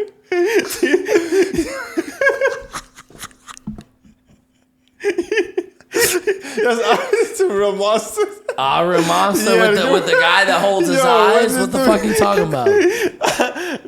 It's a real monster.
Real monster
Yeah,
with the guy that holds his
Yo,
eyes.
what's
What the
this
fuck you talking about?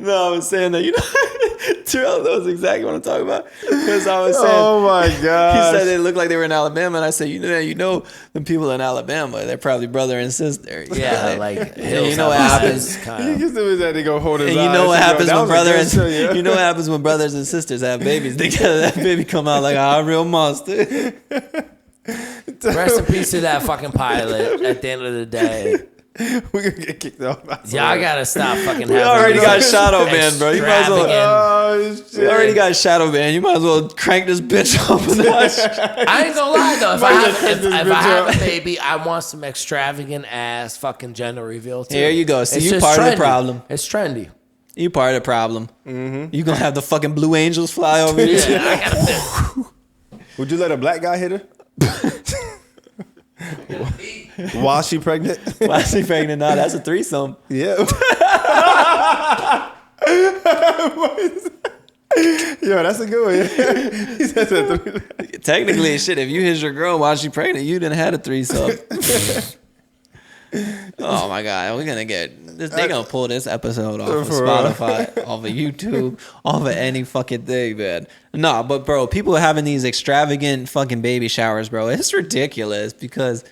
No, I was saying that, Terrell knows exactly what I'm talking about. Because I was saying,
Oh my
he
god.
said it looked like they were in Alabama, and I said, the people in Alabama, they're probably brother and sister.
Yeah, like hills
you know what
have
happens.
eyes, kind
He
of.
gets him that to go hold his
And
eyes.
you know what happens
That
when
was a
brother
good
and
show, yeah.
you know what happens when brothers and sisters have babies together. That baby come out like a real monster.
Rest in peace to that fucking pilot. At the end of the day,
We're gonna get kicked off.
y'all gotta stop fucking.
We already got shadow banned, bro. You might as well.
Oh
We
shit.
already got shadow banned. You might as well crank this bitch up a notch.
I ain't gonna lie though. If I
Might
have,
just cut
if,
this
if
bitch
I have
out.
a baby, I want some extravagant ass fucking gender reveal too.
Here you go. See,
It's
you
just
part of the
trendy.
problem.
It's trendy.
You part of the problem. You gonna have the fucking blue angels fly over you?
Yeah, I gotta.
Would you let a black guy hit her while she pregnant?
Why is she pregnant now? That's a threesome.
Yeah. Yo, that's a good one. He said that.
Technically, shit, if you hit your girl while she pregnant, you done had a threesome. Oh my god, we're gonna get this. They gonna pull this episode off of
For real.
Spotify, off of YouTube, off of any fucking thing, man. No, but bro, people are having these extravagant fucking baby showers, bro. It's ridiculous because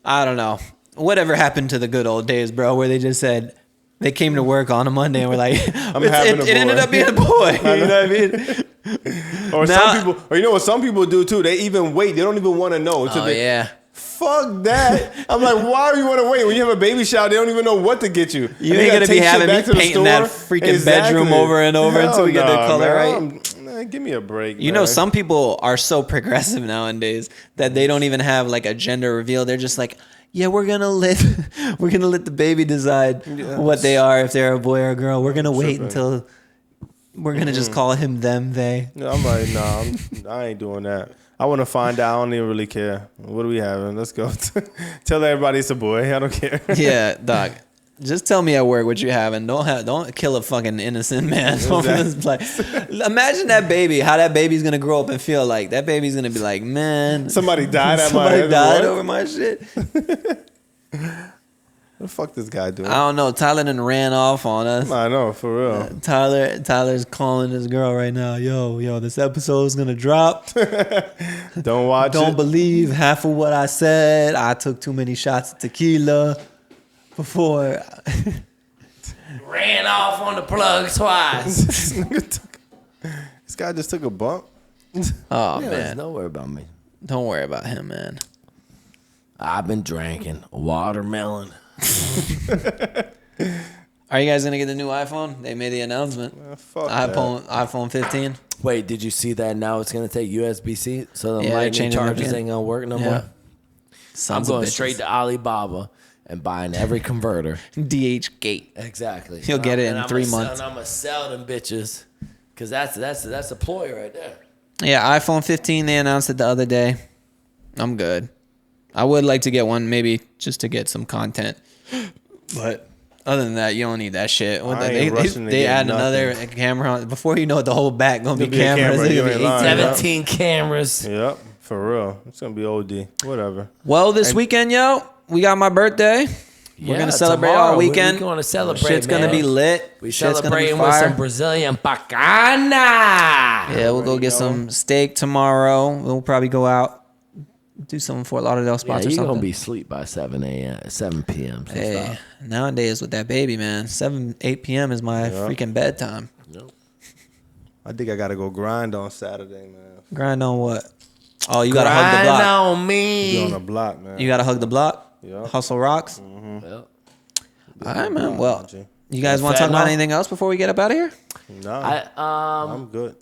I don't know whatever happened to the good old days, bro, where they just said, They came to work on a Monday and were like, it
having a
ended
boy.
up being a boy. You know what I mean?
Or
Now-
some people, or you know what some people do too? They even wait. They don't even want to know. So
Oh,
they,
yeah.
Fuck that. I'm like, why do you want to wait? When you have a baby shower, they don't even know what to get you.
You
And
ain't
gotta
going to be
take shit
having me
back to the
painting that
store.
freaking bedroom over and over until we get the color right.
Man, give me a break.
You know, some people are so progressive nowadays that they don't even have like a gender reveal. They're just like, yeah, we're gonna let the baby decide what they are, if they're a boy or a girl. We're gonna wait until we're gonna just call him, them, they.
Yeah, I'm like, nah, I ain't doing that. I want to find out. I don't even really care. What are we having? Let's go. Tell everybody it's a boy. I don't care.
Yeah, dog. Just tell me at work what you have, and don't kill a fucking innocent man over this. Like, imagine that baby, how that baby's gonna grow up and feel like. That baby's gonna be like, man,
Somebody died at
somebody
my
died
what?
over my shit.
What the fuck this guy doing?
I don't know. Tyler done ran off on us.
I know, for real.
Tyler's calling his girl right now. Yo, this episode's gonna drop.
Don't watch
Don't
it.
believe half of what I said. I took too many shots of tequila before.
Ran off on the plug twice.
This guy just took a bump.
Oh
Yeah,
man,
don't worry about me.
don't worry about him, man.
I've been drinking watermelon.
Are you guys gonna get the new iPhone? They made the announcement.
Fuck that.
iPhone 15.
Wait, did you see that? Now it's gonna take USB-C, so the
Yeah, they're
lightning
changing it
charges
again.
ain't gonna work no
Yeah.
more. I'm
Sons of
going
bitches.
straight to Alibaba and buying every converter.
DH Gate.
Exactly.
He'll get it in
And
3
I'ma
months.
And I'm gonna sell them bitches, cause that's a ploy right there.
Yeah, iPhone 15. They announced it the other day. I'm good. I would like to get one, maybe just to get some content, but other than that, you don't need that shit.
I ain't rushing to
They
get
add
nothing.
another camera on. Before you know it, the whole back gonna be
It'll be a
cameras.
camera,
It's
you
gonna
ain't
be
lying.
18.
17 cameras.
Yep, for real. It's gonna be OD. Whatever.
Well, this weekend, yo, we got my birthday. We're
Yeah,
gonna celebrate
tomorrow
all weekend.
We're gonna celebrate.
Shit's gonna
man.
be lit.
We
Shit's gonna be
celebrating with
fire.
some Brazilian bacana.
Yeah, we'll go get some steak tomorrow. We'll probably go out, do some Fort Lauderdale
Yeah,
spots or
you're
something.
gonna be asleep by 7 p.m. So
Hey,
stop.
nowadays with that baby, man, 8 p.m. is my freaking bedtime.
I think I gotta go grind on Saturday, man.
Grind on what? Oh, you gotta hug the
Grind
block.
on
Be on the
me.
block, man.
You gotta hug the block.
Yeah.
Hustle rocks.
Well,
All right, man. Well,
G.
you guys want to talk
Fentanyl?
about anything else before we get up out of here?
Nah,
I
I'm good.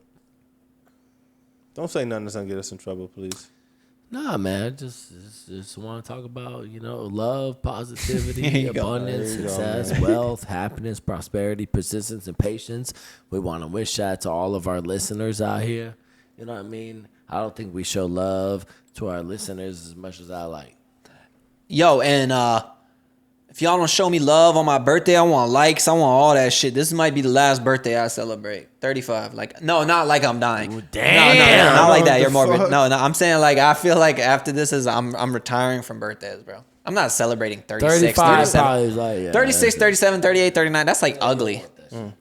Don't say nothing that's gonna get us in trouble, please.
Nah, man. Just want to talk about, love,
Here
positivity,
you go.
abundance,
There you go,
success, wealth, happiness, prosperity, persistence, and patience. We want to wish that to all of our listeners out here. You know what I mean? I don't think we show love to our listeners as much as I like.
Yo, and if y'all don't show me love on my birthday, I want likes. I want all that shit. This might be the last birthday I celebrate. 35. Like, no, not like I'm dying.
Ooh,
No,
damn.
not like that.
What
You're
the
morbid.
fuck?
No, I'm saying like I feel like after this I'm retiring from birthdays, bro. I'm not celebrating 36,
35
37.
probably is like, yeah,
36, 37, 38, 39. That's like ugly.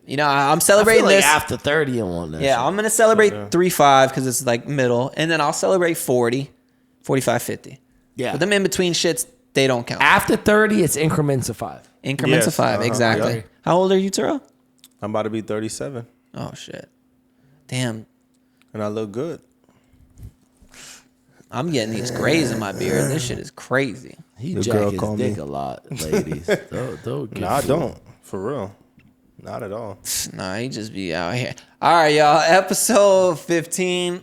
You know, I'm
I
celebrating
feel like
this.
after 30 and want that
Yeah,
shit.
I'm going to celebrate 35 because it's like middle. And then I'll celebrate 40, 45, 50.
Yeah.
But them in between shits, they don't count.
After 30, it's increments of 5.
Increments of
Yes,
5, exactly.
yeah.
How old are you, Terrell?
I'm about to be 37,
Oh, shit. Damn.
and I look good.
I'm getting these grays in my beard. This shit is crazy.
He
The
jack
girl
his
call
dick
me.
a lot, ladies. don't get
No, I
fooled.
don't. For real. Not at all.
Nah, he just be out here. All right, y'all. Episode 15.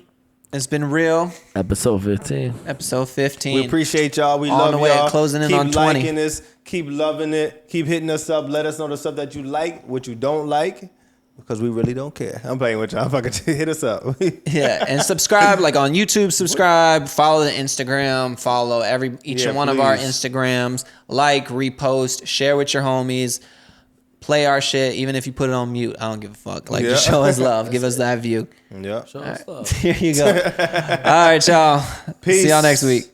It's been real.
Episode 15.
Episode 15.
We appreciate y'all. We
On
love
the way,
y'all.
closing in
keep
on 20.
liking this. Keep loving it. Keep hitting us up. Let us know the stuff that you like, what you don't like, because we really don't care. I'm playing with y'all. Fucking hit us up.
Yeah, and subscribe, like on YouTube, subscribe, follow the Instagram, follow each
Yeah,
one of our
please.
Instagrams, like, repost, share with your homies, play our shit, even if you put it on mute, I don't give a fuck. Like, just
Yeah.
show us love, give us that view.
Yeah.
Show us love.
Here you go. All right, y'all.
Peace.
See y'all next week.